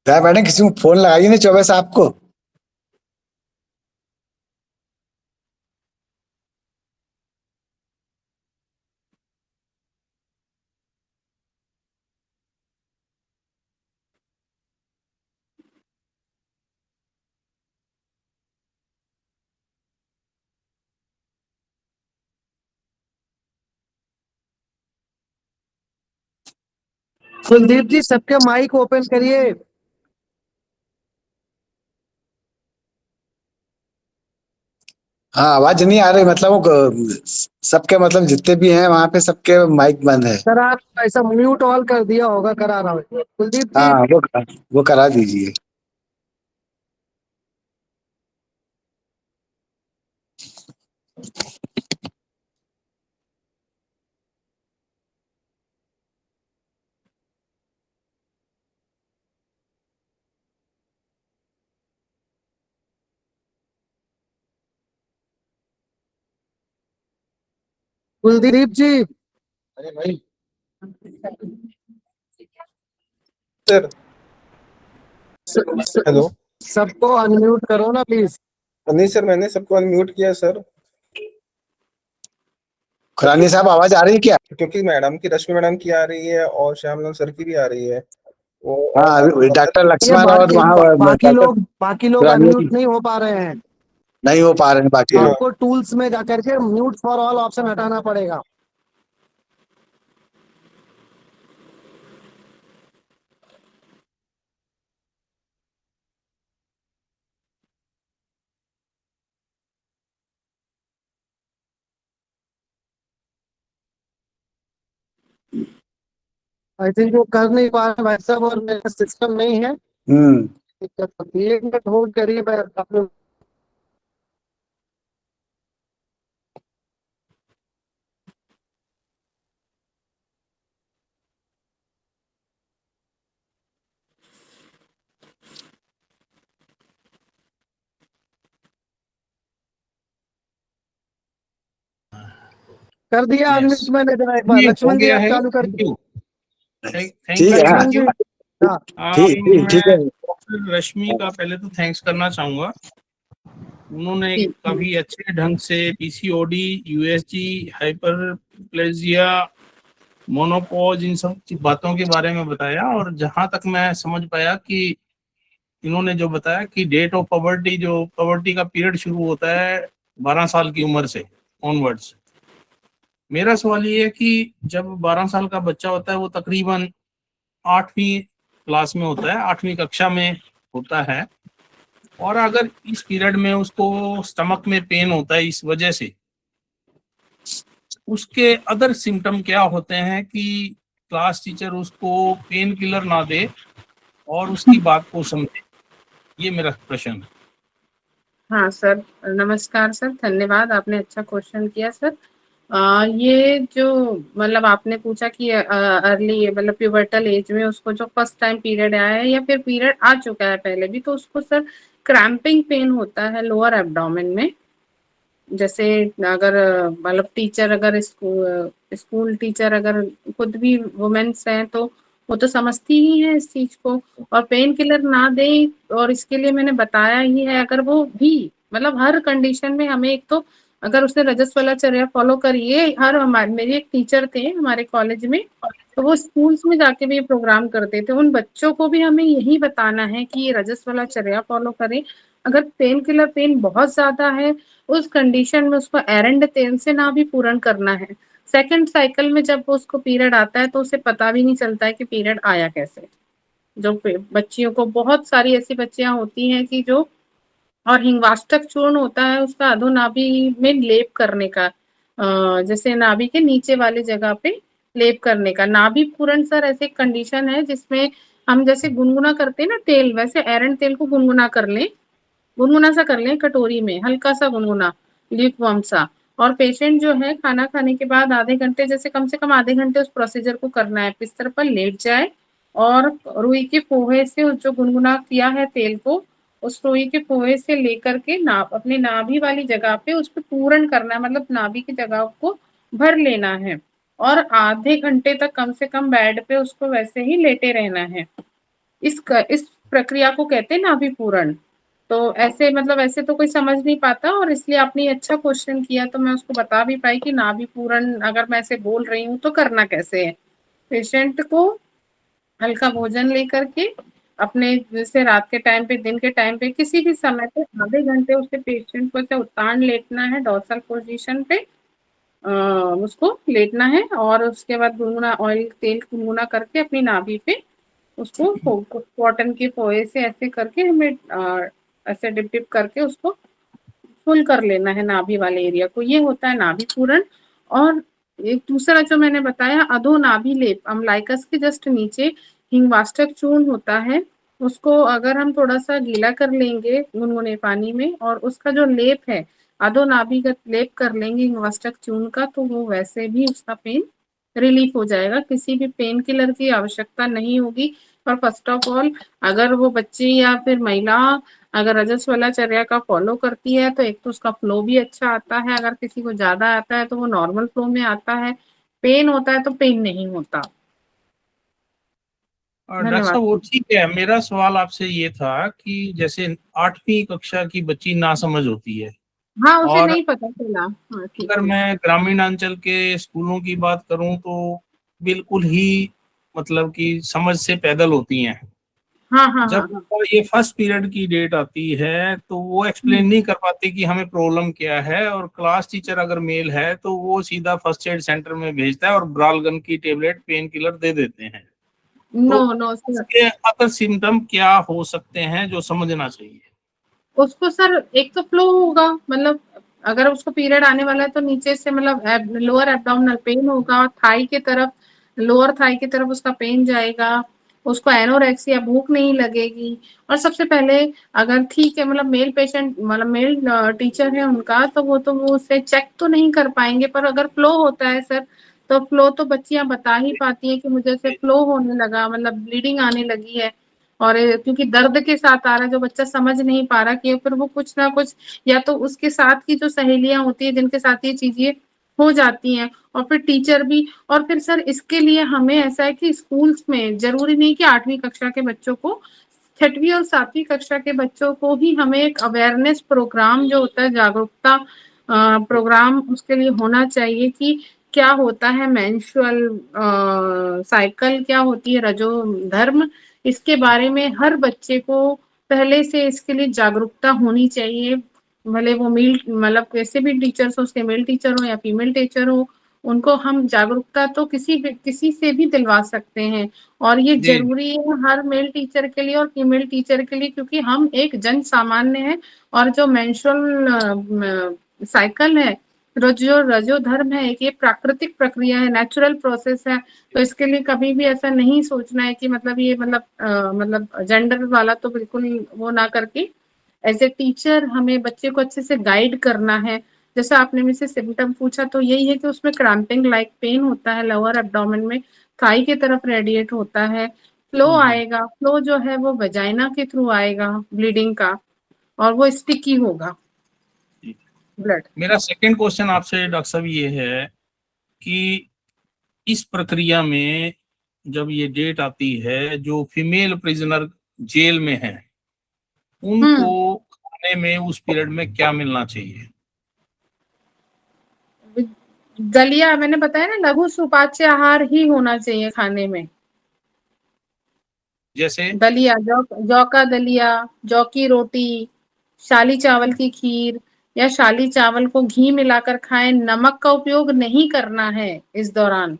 क्या मैडम, किसी को फोन लगाइए ना चौबे साहब को। कुलदीप जी, सबके माइक ओपन करिए। हाँ, आवाज नहीं आ रही, मतलब वो सबके, मतलब जितने भी हैं वहां पे सबके माइक बंद है। सर, आप ऐसा म्यूट ऑल कर दिया होगा, करा रहा हूँ। कुलदीप जी। हाँ, वो करा दीजिए। कुलदीप जी। अरे भाई, सर हेलो। सबको अनम्यूट करो ना प्लीज। नहीं सर, मैंने सबको अनम्यूट किया सर, खुरानी साहब आवाज आ रही है क्या? क्योंकि मैडम की, रश्मि मैडम की आ रही है और श्यामलाल सर की भी आ रही है। वो हाँ, और डॉक्टर ये लक्ष्मण और बाकी वहाँ डॉक्टर बाकी लोग खुरानी अनम्यूट नहीं हो पा रहे हैं। नहीं हो पा रहे हैं बाकी लोग। आपको टूल्स में जाकर के म्यूट फॉर ऑल ऑप्शन हटाना पड़ेगा। आई थिंक वो कर नहीं पा रहे भाई साहब, और मेरा सिस्टम नहीं है। दिक्कत होती है। 1 मिनट होल्ड करिए, मैं अपने कर दिया अनम्यूट मैंने। जरा एक बार ये हो लक्ष्मण जी गया आप है। चालू कर थैंक दीजिए। यू। थैंक ठीक है। हाँ, लक्ष्मण जी। हाँ ठीक मैं ठीक है। डॉक्टर रश्मि का पहले तो थैंक्स करना चाहूंगा उन्होंने जी। काफी अच्छे ढंग से पीसीओडी, यूएसजी, हाइपरप्लेजिया, मोनोपॉज, इन सब बातों के बारे में बताया। और जहां तक मैं समझ पाया कि इन्होंने जो बताया कि डेट ऑफ पवर्टी, जो पवर्टी का पीरियड शुरू होता है 12 साल की उम्र से ऑनवर्ड्स। मेरा सवाल ये है कि जब 12 साल का बच्चा होता है वो तकरीबन 8वीं क्लास में होता है, 8वीं कक्षा में होता है, और अगर इस पीरियड में उसको स्टमक में पेन होता है इस वजह से, उसके अदर सिम्टम क्या होते हैं कि क्लास टीचर उसको पेन किलर ना दे और उसकी बात को समझे? ये मेरा प्रश्न है। हाँ सर, नमस्कार सर, धन्यवाद, आपने अच्छा क्वेश्चन किया सर। ये जो मतलब आपने पूछा कि अर्ली मतलब प्यूबर्टल एज में उसको जो फर्स्ट टाइम पीरियड आया है या फिर पीरियड आ चुका है पहले भी, तो उसको सर क्रैम्पिंग पेन होता है लोअर एब्डोमेन में। जैसे अगर मतलब टीचर अगर स्कूल टीचर अगर खुद भी वुमेन्स हैं तो वो तो समझती ही है इस चीज को, और पेन किलर ना दे। और इसके लिए मैंने बताया ही है, अगर वो भी मतलब हर कंडीशन में हमें एक तो अगर उसने रजस्वलाचर्या फॉलो करी है, हर हमारे मेरे एक टीचर थे हमारे कॉलेज में, तो वो स्कूल्स में जाके भी ये प्रोग्राम करते थे। उन बच्चों को भी हमें यही बताना है कि ये रजस्वलाचर्या फॉलो करें। अगर पेन किलर पेन बहुत ज्यादा है, उस कंडीशन में उसको एरंड तेल से ना भी पूर्ण करना है। सेकंड साइकिल में जब उसको पीरियड आता है तो उसे पता भी नहीं चलता है कि पीरियड आया कैसे। जो बच्चियों को बहुत सारी ऐसी बच्चियां होती हैं कि जो, और हिंगवाष्टक चूर्ण होता है उसका अधोनाभि में लेप करने का, जैसे नाभि के नीचे वाली जगह पे लेप करने का। नाभि पूरण सर ऐसे कंडीशन है जिसमें हम जैसे गुनगुना करते हैं ना तेल, वैसे एरंड तेल को गुनगुना कर लें, गुनगुना सा कर लें कटोरी में, हल्का सा गुनगुना, ल्यूकवार्म सा। और पेशेंट जो है खाना खाने के बाद आधे घंटे, जैसे कम से कम आधे घंटे उस प्रोसीजर को करना है, बिस्तर पर लेट जाए और रुई के पोहे से उस जो गुनगुना किया है तेल को, उस रुई के पोहे से लेकर के अपने नाभि वाली जगह पे उस पर पूरण करना है, मतलब नाभि की जगह को भर लेना है। और आधे घंटे तक कम से कम बेड पे उसको वैसे ही लेटे रहना है। इस प्रक्रिया को कहते हैं नाभि पूरण। तो ऐसे मतलब ऐसे तो कोई समझ नहीं पाता, और इसलिए आपने अच्छा क्वेश्चन किया तो मैं उसको बता भी पाई कि नाभि पूरण अगर मैं ऐसे बोल रही हूँ तो करना कैसे है। पेशेंट को हल्का भोजन लेकर के अपने, जैसे रात के टाइम पे, दिन के टाइम पे, किसी भी समय पे आधे घंटे उससे पेशेंट को ऐसे उतान लेटना है डॉर्सल पोजीशन पे, उसको लेटना है, और उसके बाद गुनगुना ऑयल तेल गुनगुना करके अपनी नाभि पे उसको कॉटन के पोए से ऐसे करके हमें ऐसे डिप डिप करके उसको फुल कर लेना है नाभि वाले एरिया को। ये होता है नाभि पूरण। और एक दूसरा जो मैंने बताया अधो नाभि लेप, अम्लाइकस के जस्ट नीचे हिंगवाष्टक चूर्ण होता है, उसको अगर हम थोड़ा सा गीला कर लेंगे गुनगुने पानी में और उसका जो लेप है अधो नाभि का लेप कर लेंगे हिंगवाष्टक चूर्ण का, तो वो वैसे भी उसका पेन रिलीफ हो जाएगा, किसी भी पेन किलर की आवश्यकता नहीं होगी। और फर्स्ट ऑफ ऑल अगर वो बच्ची या फिर महिला अगर रजस्वलाचर्या का फॉलो करती है तो एक तो उसका फ्लो भी अच्छा आता है, अगर किसी को ज्यादा आता है तो वो नॉर्मल फ्लो में आता है, पेन होता है तो पेन नहीं होता। डॉक्टर धन्यवाद। साहब वो ठीक है, मेरा सवाल आपसे ये था कि जैसे 8वीं कक्षा की बच्ची नासमझ होती है, हाँ, उसे और नहीं पता चला। हाँ ठीक अगर है। मैं ग्रामीण अंचल के स्कूलों की बात करूं तो बिल्कुल ही मतलब कि समझ से पैदल होती हैं। हाँ हाँ हाँ जब हाँ। ये फर्स्ट पीरियड की डेट आती है तो वो एक्सप्लेन नहीं कर पाती कि हमें प्रॉब्लम क्या है, और क्लास टीचर अगर मेल है तो वो सीधा फर्स्ट एड सेंटर में भेजता है और ब्रालगन की टेबलेट पेन किलर दे देते हैं। नो तो नो सर, इसके अदर सिम्टम क्या हो सकते हैं जो समझना चाहिए? उसको सर एक तो फ्लो होगा, मतलब अगर उसको पीरियड आने वाला है तो नीचे से मतलब लोअर एब्डोमिनल पेन होगा, थाई की तरफ, लोअर थाई की तरफ उसका पेन जाएगा, उसको एनोरेक्सिया, भूख नहीं लगेगी। और सबसे पहले अगर ठीक है मतलब मेल पेशेंट मतलब मेल टीचर है उनका, तो वो उससे चेक तो नहीं कर पाएंगे, पर अगर फ्लो होता है सर तो फ्लो तो बच्चियां बता ही पाती है कि मुझे से फ्लो होने लगा, मतलब ब्लीडिंग आने लगी है। और क्योंकि दर्द के साथ आ रहा है, जो बच्चा समझ नहीं पा रहा कि फिर वो कुछ ना कुछ, या तो उसके साथ की जो सहेलियां होती है जिनके साथ ये चीजें हो जाती हैं, और फिर टीचर भी। और फिर सर इसके लिए हमें ऐसा है कि स्कूल्स में जरूरी नहीं कि 8वीं कक्षा के बच्चों को छठवीं और 7वीं कक्षा के बच्चों को ही हमें एक अवेयरनेस प्रोग्राम जो होता है, जागरूकता प्रोग्राम उसके लिए होना चाहिए कि क्या होता है मेंस्ट्रुअल साइकिल, क्या होती है रजो धर्म, इसके बारे में हर बच्चे को पहले से इसके लिए जागरूकता होनी चाहिए। भले वो मेल मतलब कैसे भी टीचर्स हो, उसके मेल टीचर हो या फीमेल टीचर हो, उनको हम जागरूकता तो किसी से भी दिलवा सकते हैं। और ये जी जरूरी है हर मेल टीचर के लिए और फीमेल टीचर के लिए, क्योंकि हम एक जन सामान्य है। और जो मेंस्ट्रुअल साइकिल है, जो रजो धर्म है, एक ये प्राकृतिक प्रक्रिया है, नेचुरल प्रोसेस है। तो इसके लिए कभी भी ऐसा नहीं सोचना है कि मतलब ये मतलब जेंडर वाला तो बिल्कुल वो ना करके, एज ए टीचर हमें बच्चे को अच्छे से गाइड करना है। जैसे आपने मुझसे सिम्टम पूछा, तो यही है कि उसमें क्रैम्पिंग लाइक पेन होता है लोअर एब्डोमेन में, थाई की तरफ रेडिएट होता है, फ्लो आएगा, फ्लो जो है वो वजाइना के थ्रू आएगा ब्लीडिंग का, और वो स्टिकी होगा ब्लड। मेरा सेकंड क्वेश्चन आपसे डॉक्टर साहब ये है कि इस प्रक्रिया में जब ये डेट आती है, जो फीमेल प्रिजनर जेल में है उनको खाने में उस पीरियड में क्या मिलना चाहिए? दलिया, मैंने बताया ना, लघु सुपाच्य आहार ही होना चाहिए खाने में। जैसे दलिया, जौ का दलिया, जौ की रोटी, शाली चावल की खीर, या शाली चावल को घी मिलाकर खाएं। नमक का उपयोग नहीं करना है इस दौरान।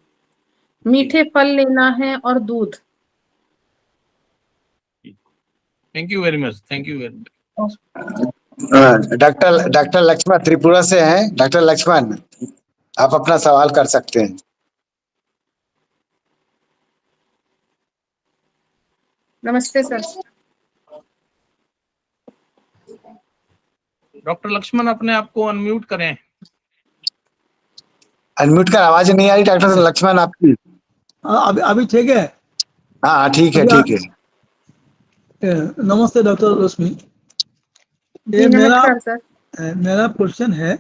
मीठे फल लेना है और दूध। Thank you very much, thank you very much. Doctor Lakshman Tripura से हैं। डॉक्टर लक्ष्मण, आप अपना सवाल कर सकते हैं। नमस्ते सर। डॉक्टर लक्ष्मण अपने आप को अनम्यूट करें। अनम्यूट कर, आवाज नहीं आ रही डॉक्टर लक्ष्मण आपकी। अभी अभी ठीक है। हाँ ठीक है, अभी ठीक है। नमस्ते डॉक्टर रश्मि। जी ये नमस्कार सर। मेरा क्वेश्चन है,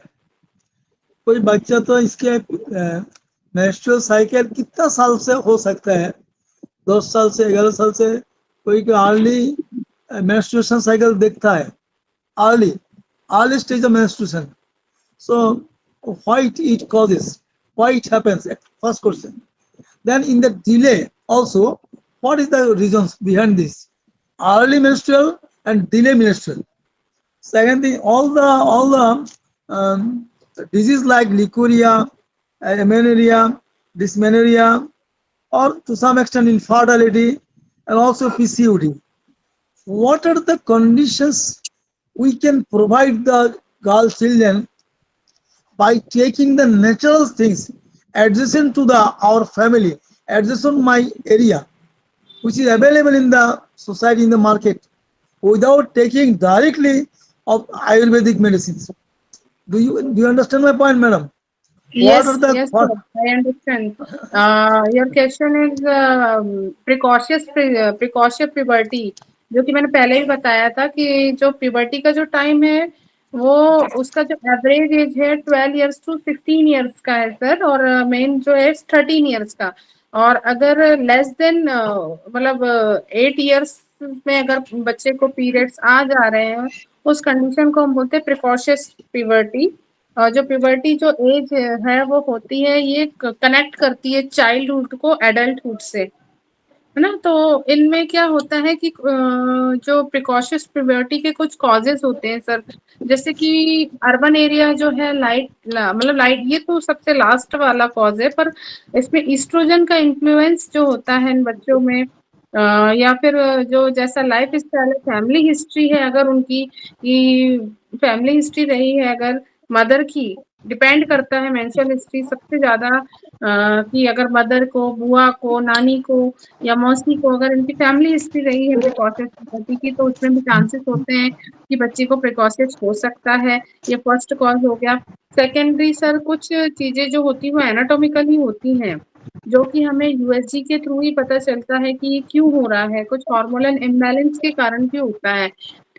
कोई बच्चा तो इसके मेंस्ट्रुअल साइकिल कितना साल से हो सकता है? 10 साल से, 11 साल से? कोई अर्ली मेंस्ट्रुएशन साइकिल देखता है, early stage of menstruation. So why it causes, why it happens? First question. Then in the delay also, what is the reasons behind this early menstrual and delay menstrual? Second thing, all the disease like leukorrhea, amenorrhea, dysmenorrhea, or to some extent infertility, and also PCOD. What are the conditions we can provide the girl children by taking the natural things adjacent to our family, adjacent my area, which is available in the society, in the market, without taking directly of Ayurvedic medicines? Do you understand my point, madam? Yes, yes, sir. I understand. Your question is precocious puberty, जो कि मैंने पहले ही बताया था कि जो puberty का जो टाइम है वो उसका जो एवरेज एज है 12 इयर्स टू 16 इयर्स का है सर, और मेन जो है 13 इयर्स का। और अगर लेस देन मतलब 8 इयर्स में अगर बच्चे को पीरियड्स आ जा रहे हैं, उस कंडीशन को हम बोलते हैं प्रिकॉशियस प्यूबर्टी। जो प्यूबर्टी जो एज है वो होती है, ये कनेक्ट करती है चाइल्डहुड को एडल्टहुड से, है ना। तो इनमें क्या होता है कि जो प्रिकॉशियस प्यूबर्टी के कुछ कॉजेज होते हैं सर, जैसे कि अर्बन एरिया जो है, मतलब लाइट, ये तो सबसे लास्ट वाला कॉज है, पर इसमें ईस्ट्रोजन का इन्फ्लुएंस जो होता है इन बच्चों में, या फिर जो जैसा लाइफ स्टाइल है, फैमिली हिस्ट्री है, अगर उनकी फैमिली हिस्ट्री रही है, अगर मदर की, डिपेंड करता है मेंस्ट्रुअल हिस्ट्री सबसे ज्यादा, कि अगर मदर को, बुआ को, नानी को या मौसी को अगर इनकी फैमिली हिस्ट्री रही है प्रिकॉशियस प्यूबर्टी की, तो उसमें भी चांसेस होते हैं कि बच्चे को प्रिकॉशियस हो सकता है। ये फर्स्ट कॉज हो गया। सेकेंडरी सर, कुछ चीजें जो होती है वो एनाटॉमिकली होती हैं, जो कि हमें यूएसजी के थ्रू ही पता चलता है कि ये क्यों हो रहा है, कुछ हार्मोनल इम्बैलेंस के कारण क्यों होता है।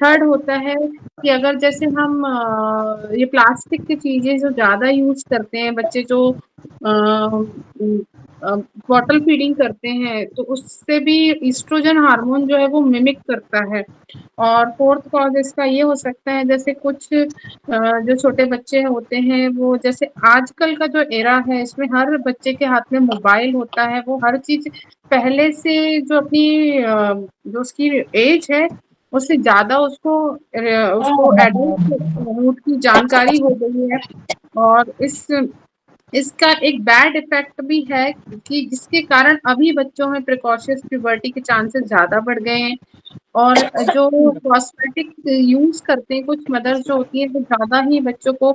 थर्ड होता है कि अगर जैसे हम ये प्लास्टिक की चीजें जो ज्यादा यूज करते हैं बच्चे, जो बॉटल फीडिंग करते हैं तो उससे भी ईस्ट्रोजन हार्मोन जो है वो मिमिक करता है। और फोर्थ कॉज इसका ये हो सकता है, जैसे कुछ जो छोटे बच्चे होते हैं वो, जैसे आजकल का जो एरा है इसमें हर बच्चे के हाथ में मोबाइल होता है, वो हर चीज पहले से जो अपनी जो उसकी एज है उससे ज्यादा उसको एडल्ट रूट की जानकारी हो गई है। और इसका एक बैड इफेक्ट भी है कि जिसके कारण अभी बच्चों में प्रिकॉशियस प्यूबर्टी के चांसेस ज्यादा बढ़ गए हैं। और जो कॉस्मेटिक यूज करते हैं कुछ मदर्स जो होती हैं, वो ज्यादा ही बच्चों को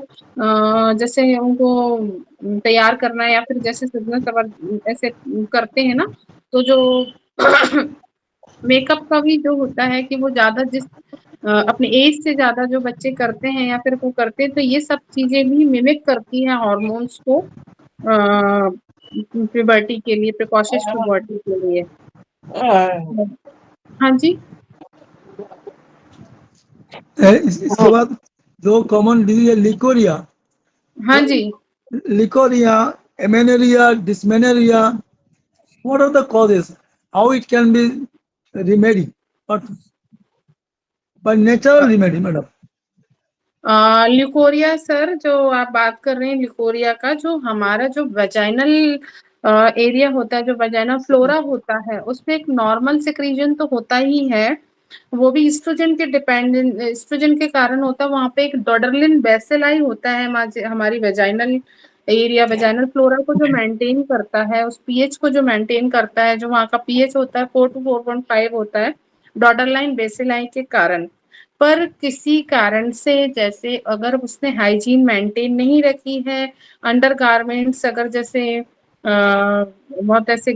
जैसे उनको तैयार करना है या फिर जैसे ऐसे करते हैं ना, तो जो मेकअप का भी जो होता है कि वो ज्यादा अपने एज से ज्यादा जो बच्चे करते हैं या फिर वो करते हैं, तो ये सब चीजें भी मिमिक करती हैं हॉर्मोन्स को प्यूबर्टी के लिए, प्रिकॉशियस प्यूबर्टी के लिए। हाँ जी। इसके बाद जो कॉमन डिजीज है लिकोरिया, हाँ जी। Leucorrhoea, amenorrhoea, dysmenorrhoea, what are the causes? How it can be remedy? But by natural remedy, madam. Leucorrhoea sir, जो आप बात कर रहे हैं ल्यूकोरिया का, जो हमारा जो वेजाइनल एरिया होता है, जो वेजाइनल फ्लोरा होता है, उसमें एक नॉर्मल सिक्रीजन तो होता ही है, वो भी ईस्ट्रोजन के कारण होता है। वहां पे एक डोडरलिन बेसिलाई होता है हमारी वेजाइनल एरिया, वेजाइनल फ्लोरा को जो मेंटेन करता है, उस पीएच को जो मेंटेन करता है, जो वहाँ का पीएच होता है 4 to 4.5 होता है, डॉडरलाइन बेसिलाई के कारण। पर किसी कारण से, जैसे अगर उसने हाइजीन मेंटेन नहीं रखी है, अंडर गारमेंट्स अगर जैसे बहुत ऐसे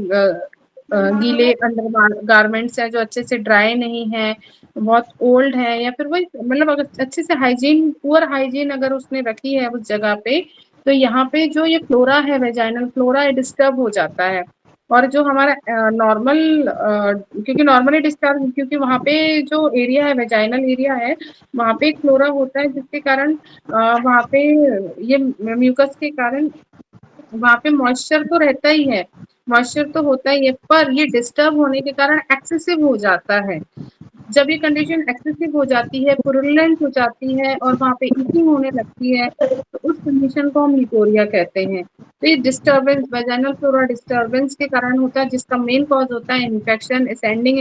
गीले अंडर गारमेंट्स है जो अच्छे से ड्राई नहीं है, बहुत ओल्ड है, या फिर वही मतलब अगर अच्छे से हाइजीन, पुअर हाइजीन अगर उसने रखी है उस जगह पे, तो यहाँ पे जो ये फ्लोरा है, वेजाइनल फ्लोरा, डिस्टर्ब हो जाता है। और जो हमारा नॉर्मल क्योंकि नॉर्मली डिस्चार्ज, क्योंकि वहाँ पे जो एरिया है, वेजाइनल एरिया है, वहाँ पे एक फ्लोरा होता है, जिसके कारण वहाँ पे ये म्यूकस के कारण वहाँ पे मॉइस्चर तो रहता ही है, मॉइस्चर तो होता ही है, पर ये डिस्टर्ब होने के कारण एक्सेसिव हो जाता है। जब ये कंडीशन एक्सेसिव हो जाती है, पुरुलेंट हो जाती है और वहाँ पे ईचिंग होने लगती है, तो उस कंडीशन को हम ल्यूकोरिया कहते हैं। तो ये डिस्टर्बेंस, वेजाइनल फ्लोरा डिस्टर्बेंस के कारण होता है, जिसका मेन कॉज होता है infection, ascending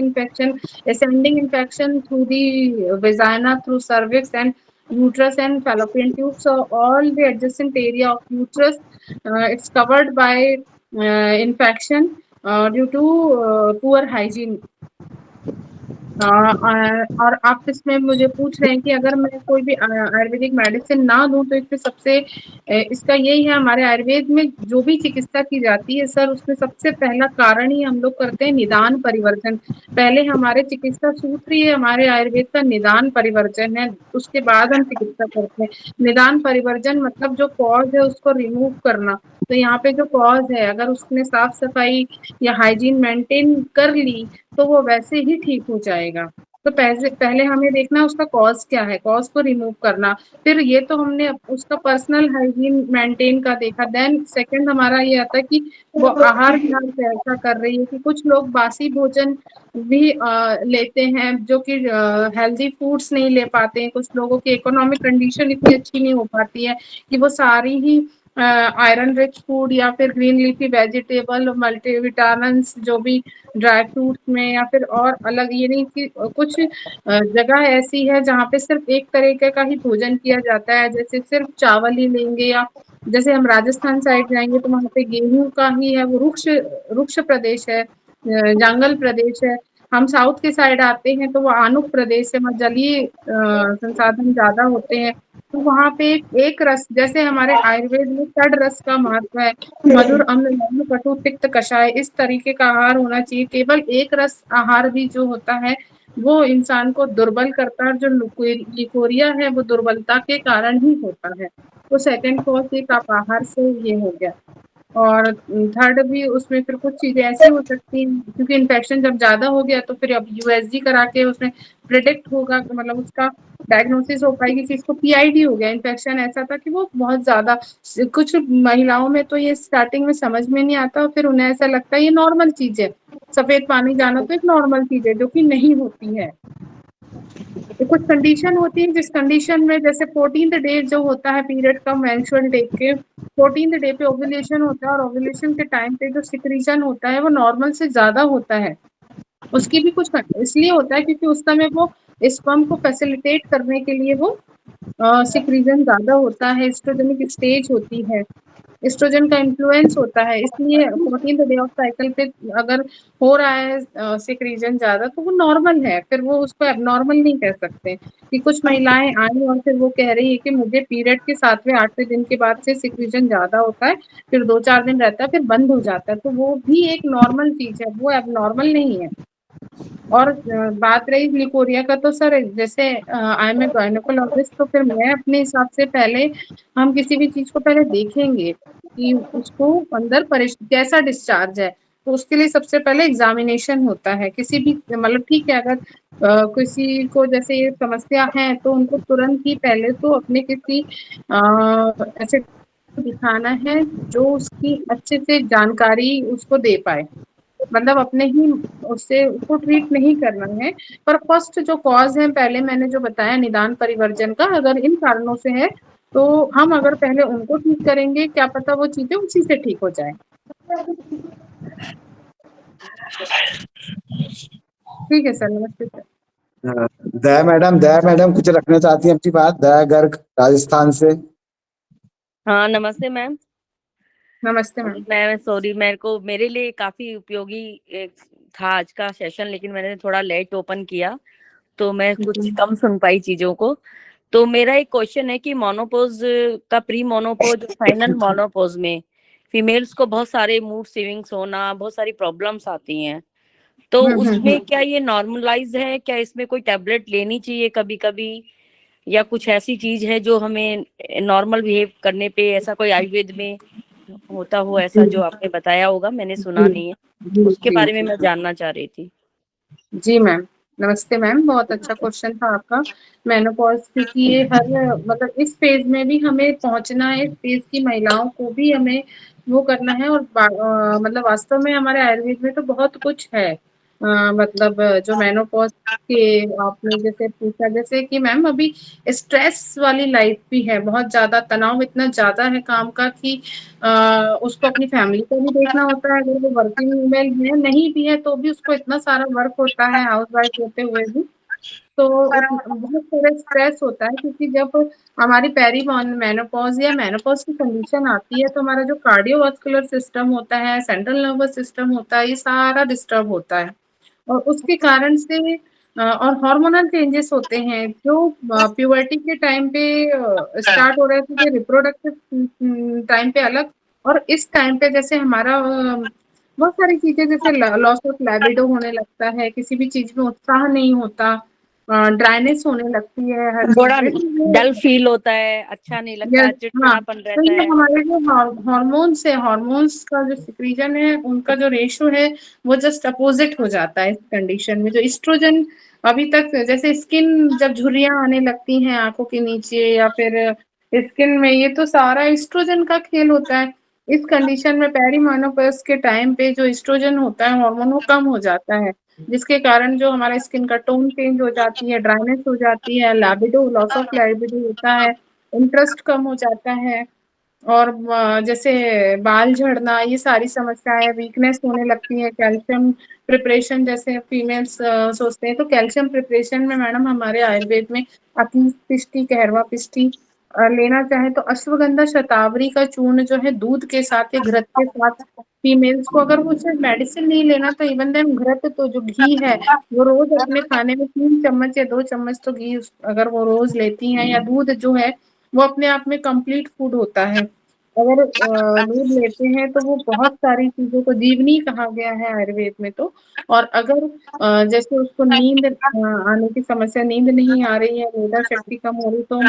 infection through the vagina, through cervix and uterus and fallopian tubes. So all the adjacent area of uterus, it's covered by infection due to poor hygiene. और आप इसमें मुझे पूछ रहे हैं कि अगर मैं कोई भी आयुर्वेदिक मेडिसिन ना दूं, तो इसमें सबसे इसका यही है, हमारे आयुर्वेद में जो भी चिकित्सा की जाती है सर, उसमें सबसे पहला कारण ही हम लोग करते हैं निदान परिवर्जन। पहले हमारे चिकित्सा सूत्र ही हमारे आयुर्वेद का निदान परिवर्जन है, उसके बाद हम चिकित्सा करते हैं। निदान परिवर्जन मतलब जो कॉज है उसको रिमूव करना। तो यहाँ पे जो कॉज है, अगर उसने साफ सफाई या हाइजीन मेंटेन कर ली, तो वो वैसे ही ठीक हो जाएगा। तो पहले हमें देखना उसका कॉज क्या है, कॉज को रिमूव करना। फिर ये तो हमने उसका पर्सनल हाइजीन मेंटेन का देखा। देन सेकंड हमारा ये आता है कि वो आहार विहार कैसा कर रही है, कि कुछ लोग बासी भोजन भी लेते हैं, जो कि हेल्दी फूड्स नहीं ले पाते हैं। कुछ लोगों की इकोनॉमिक कंडीशन इतनी अच्छी नहीं हो पाती है कि वो सारी ही आयरन रिच फूड या फिर ग्रीन लीफी वेजिटेबल, मल्टीविटामिन, जो भी ड्राई फ्रूट्स में, या फिर और अलग, ये नहीं कि कुछ जगह ऐसी है जहाँ पे सिर्फ एक तरीके का ही भोजन किया जाता है, जैसे सिर्फ चावल ही लेंगे, या जैसे हम राजस्थान साइड जाएंगे तो वहाँ पे गेहूं का ही है, वो रुक्ष प्रदेश है, जंगल प्रदेश है। हम साउथ के साइड आते हैं तो वो आनुक प्रदेश है, वहाँ जलीय संसाधन ज्यादा होते हैं। तो वहाँ पे एक रस, जैसे हमारे आयुर्वेद में षड रस का महत्व है, मधुर, अम्ल, लवण, कटु, तिक्त, कषाय, इस तरीके का आहार होना चाहिए। केवल एक रस आहार भी जो होता है वो इंसान को दुर्बल करता है, जो लिकोरिया है वो दुर्बलता के कारण ही होता है। तो सेकंड कॉज एक आप आहार से ये हो गया। और थर्ड भी उसमें फिर कुछ चीजें ऐसी हो सकती हैं, क्योंकि इन्फेक्शन जब ज्यादा हो गया तो फिर अब यूएसजी करा के उसमें प्रिडिक्ट होगा, मतलब उसका डायग्नोसिस हो पाएगी कि इसको पीआईडी हो गया। इन्फेक्शन ऐसा था कि वो बहुत ज्यादा, कुछ महिलाओं में तो ये स्टार्टिंग में समझ में नहीं आता, फिर उन्हें ऐसा लगता है ये नॉर्मल चीज है, सफेद पानी जाना तो एक नॉर्मल चीज है, जो कि नहीं होती है। तो कुछ कंडीशन होती है जिस कंडीशन में, जैसे 14th डे जो होता है पीरियड का, मेंस्ट्रुअल डे के 14th डे पे ओव्यूलेशन होता है, और ओव्यूलेशन के टाइम पे जो सिक्रीशन होता है वो नॉर्मल से ज्यादा होता है। उसकी भी कुछ इसलिए होता है क्योंकि उस समय वो स्पर्म को फैसिलिटेट करने के लिए वो सिक्रीजन ज्यादा होता है, एस्ट्रोजेनिक स्टेज होती है, एस्ट्रोजन का इन्फ्लुएंस होता है, इसलिए 14th डे ऑफ साइकिल पे अगर हो रहा है सिक्रीजन ज्यादा तो वो नॉर्मल है, फिर वो उसको एबनॉर्मल नहीं कह सकते। कि कुछ महिलाएं आई और फिर वो कह रही है कि मुझे पीरियड के 7वें 8वें दिन के बाद से सिक्रीजन ज्यादा होता है, फिर 2-4 दिन रहता है, फिर बंद हो जाता है, तो वो भी एक नॉर्मल चीज है, वो एबनॉर्मल नहीं है। और बात रही ग्लिकोरिया का, तो सर जैसे आई एम ए गायनेकोलॉजिस्ट, तो फिर मैं अपने हिसाब से पहले, हम किसी भी चीज को पहले देखेंगे कि उसको अंदर कैसा डिस्चार्ज है, तो उसके लिए सबसे पहले एग्जामिनेशन होता है किसी भी, मतलब ठीक है, अगर किसी को जैसे ये समस्या है तो उनको तुरंत ही पहले तो अपने किसी ऐसे दिखाना है जो उसकी अच्छे से जानकारी उसको दे पाए, मतलब अपने ही उससे उसको ट्रीट नहीं करना है। पर फर्स्ट जो कॉज है, पहले मैंने जो बताया निदान परिवर्जन का, अगर इन कारणों से है तो हम अगर पहले उनको ठीक करेंगे, क्या पता वो चीजें उसी से ठीक हो जाए। ठीक है सर, नमस्ते सर। दया मैडम कुछ रखना चाहती हैं अपनी बात, दया गर्ग राजस्थान से। हाँ, नमस्ते मैम। नमस्ते मैम। मैं सॉरी, मेरे लिए काफी उपयोगी था आज का सेशन, लेकिन मैंने थोड़ा लेट ओपन किया तो मैं कुछ कम सुन पाई चीजों को। तो मेरा एक क्वेश्चन है कि मोनोपोज का, प्री मोनोपोज, फाइनल मोनोपोज में फीमेल्स को बहुत सारे मूड स्विंग्स होना, बहुत सारी प्रॉब्लम्स आती हैं, तो उसमें क्या ये नॉर्मलाइज है? क्या इसमें कोई टैबलेट लेनी चाहिए कभी कभी, या कुछ ऐसी चीज है जो हमें नॉर्मल बिहेव करने पे, ऐसा कोई आयुर्वेद में होता हो ऐसा जो आपने बताया होगा, मैंने सुना नहीं है, उसके बारे में मैं जानना चाह रही थी। जी मैम, नमस्ते मैम, बहुत अच्छा क्वेश्चन था आपका। मेनोपॉज, क्योंकि ये हर, मतलब इस फेज में भी हमें पहुंचना है, इस फेज की महिलाओं को भी हमें वो करना है, और मतलब वास्तव में हमारे आयुर्वेद में तो बहुत कुछ है। मतलब जो मेनोपॉज के आपने जैसे पूछा, जैसे कि मैम अभी स्ट्रेस वाली लाइफ भी है, बहुत ज्यादा तनाव इतना ज्यादा है काम का कि उसको अपनी फैमिली को भी देखना होता है, अगर वो वर्किंग वूमेन है, नहीं भी है तो भी उसको इतना सारा वर्क होता है हाउस वाइफ होते हुए भी, तो बहुत सारा स्ट्रेस होता है, क्योंकि जब हमारी पेरी मेनोपॉज या मेनोपॉज की कंडीशन आती है तो हमारा जो कार्डियोवास्कुलर सिस्टम होता है, सेंट्रल नर्वस सिस्टम होता है, ये सारा डिस्टर्ब होता है, और उसके कारण से और हार्मोनल चेंजेस होते हैं जो प्यूबर्टी के टाइम पे स्टार्ट हो रहे थे, रिप्रोडक्टिव टाइम पे अलग, और इस टाइम पे जैसे हमारा बहुत सारी चीजें, जैसे लॉस ऑफ लाइबिडो होने लगता है, किसी भी चीज में उत्साह नहीं होता, ड्राइनेस होने लगती है हर चीज बड़ा में, तो ये डल फील होता है, अच्छा नहीं लगता, यस, हाँ, चिड़चिड़ापन तो रहता ये है। हमारे जो हार्मोन्स है, हार्मोन्स का जो सिक्रीजन है, उनका जो रेशो है वो जस्ट अपोजिट हो जाता है इस कंडीशन में। जो एस्ट्रोजन अभी तक, जैसे स्किन जब झुर्रियां आने लगती हैं आंखों के नीचे या फिर स्किन में, ये तो सारा एस्ट्रोजन का खेल होता है। इस कंडीशन में पेरीमेनोपॉज के टाइम पे जो एस्ट्रोजन होता है हार्मोन, वो कम हो जाता है, जिसके कारण जो हमारा स्किन का टोन चेंज हो जाती है, ड्राइनेस हो जाती है, लैबिडो, लॉस ऑफ लैबिडो होता है, इंटरेस्ट कम हो जाता है, और जैसे बाल झड़ना, ये सारी समस्याएं, वीकनेस होने लगती है, कैल्शियम प्रिपरेशन, जैसे फीमेल्स सोचते हैं तो कैल्शियम प्रिपरेशन में मैडम हमारे आयुर्वेद में अति पिष्टी, कहरवा पिष्टी लेना चाहे तो अश्वगंधा शतावरी का चूर्ण जो है दूध के साथ या घृत के साथ, फीमेल्स को अगर वो सिर्फ मेडिसिन नहीं लेना तो इवन देन घृत, तो जो घी है वो रोज अपने खाने में 3 चम्मच या 2 चम्मच तो घी अगर वो रोज लेती हैं, या दूध जो है वो अपने आप में कंप्लीट फूड होता है, अगर दूध लेते हैं तो वो बहुत सारी चीजों को जीवनी कहा गया है आयुर्वेद में तो। और अगर जैसे उसको नींद आने की समस्या, नींद नहीं आ रही है, मेधा शक्ति कम हो रही, तो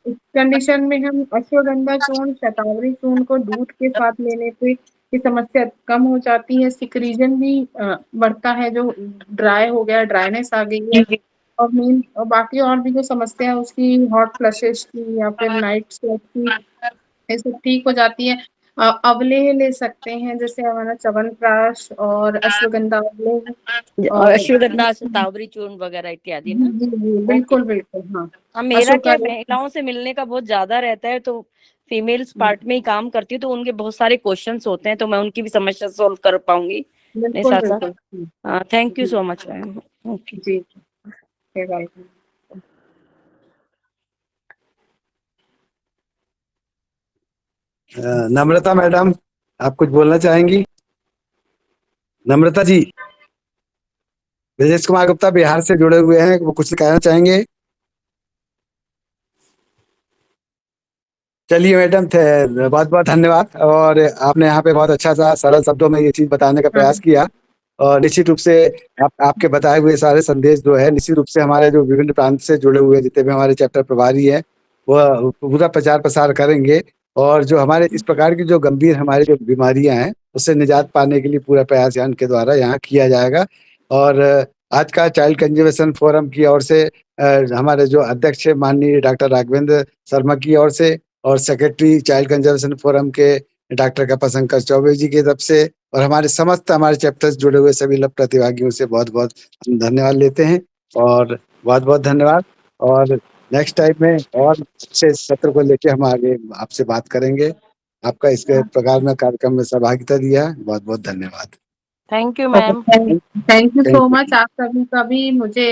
इस कंडीशन में हम अश्वगंधा चूर्ण, शतावरी चूर्ण को दूध के साथ लेने से ये समस्या कम हो जाती है, सिक्रीजन भी बढ़ता है, जो ड्राई हो गया, ड्राइनेस आ गई है, और मेन और बाकी और भी जो समस्या है उसकी, हॉट फ्लशेस की या फिर नाइट स्वेट की, ये सब ठीक हो जाती है। अवलेह ले सकते हैं, जैसे हमारा च्यवनप्राश और अश्वगंधा अवलेह और अश्वगंधा, शतावरी चूर्ण वगैरह इत्यादि ना। जी जी बिल्कुल बिल्कुल। हाँ हाँ, मेरा क्या अशोका महिलाओं से मिलने का बहुत ज्यादा रहता है, तो फीमेल्स पार्ट में ही काम करती हूँ, तो उनके बहुत सारे क्वेश्चंस होते हैं, तो मैं उनकी भी समस्या सोल्व कर पाऊंगी अपने बिल्कुल साथ साथ। बिल्कुल। Thank you so much ma'am. Okay. जी बाय। नम्रता मैडम, आप कुछ बोलना चाहेंगी? नम्रता जी, ब्रजेश कुमार गुप्ता बिहार से जुड़े हुए हैं, वो कुछ कहना चाहेंगे? चलिए मैडम, बहुत बहुत धन्यवाद। और आपने यहाँ पे बहुत अच्छा सा सरल शब्दों में ये चीज बताने का प्रयास किया, और निश्चित रूप से आपके बताए हुए सारे संदेश जो है, निश्चित रूप से हमारे जो विभिन्न प्रांत से जुड़े हुए जितने भी हमारे चैप्टर प्रभारी हैं, वह पूरा प्रचार प्रसार करेंगे, और जो हमारे इस प्रकार की जो गंभीर हमारी जो बीमारियां हैं उससे निजात पाने के लिए पूरा प्रयास यहाँ के द्वारा यहाँ किया जाएगा। और आज का चाइल्ड कंजर्वेशन फोरम की ओर से हमारे जो अध्यक्ष माननीय डॉक्टर राघवेंद्र शर्मा की ओर से, और सेक्रेटरी चाइल्ड कंजर्वेशन फोरम के डॉक्टर कपाशंकर चौबे जी की तरफ से, और हमारे समस्त हमारे चैप्टर्स जुड़े हुए सभी प्रतिभागियों से बहुत बहुत धन्यवाद लेते हैं, और बहुत बहुत धन्यवाद। और नेक्स्ट टाइम में और अच्छे सत्र को लेके हम आगे आपसे बात करेंगे। आपका इस प्रकार में कार्यक्रम में सहभागिता दिया, बहुत बहुत धन्यवाद। Thank you ma'am. Thank you so much. आप सभी का भी मुझे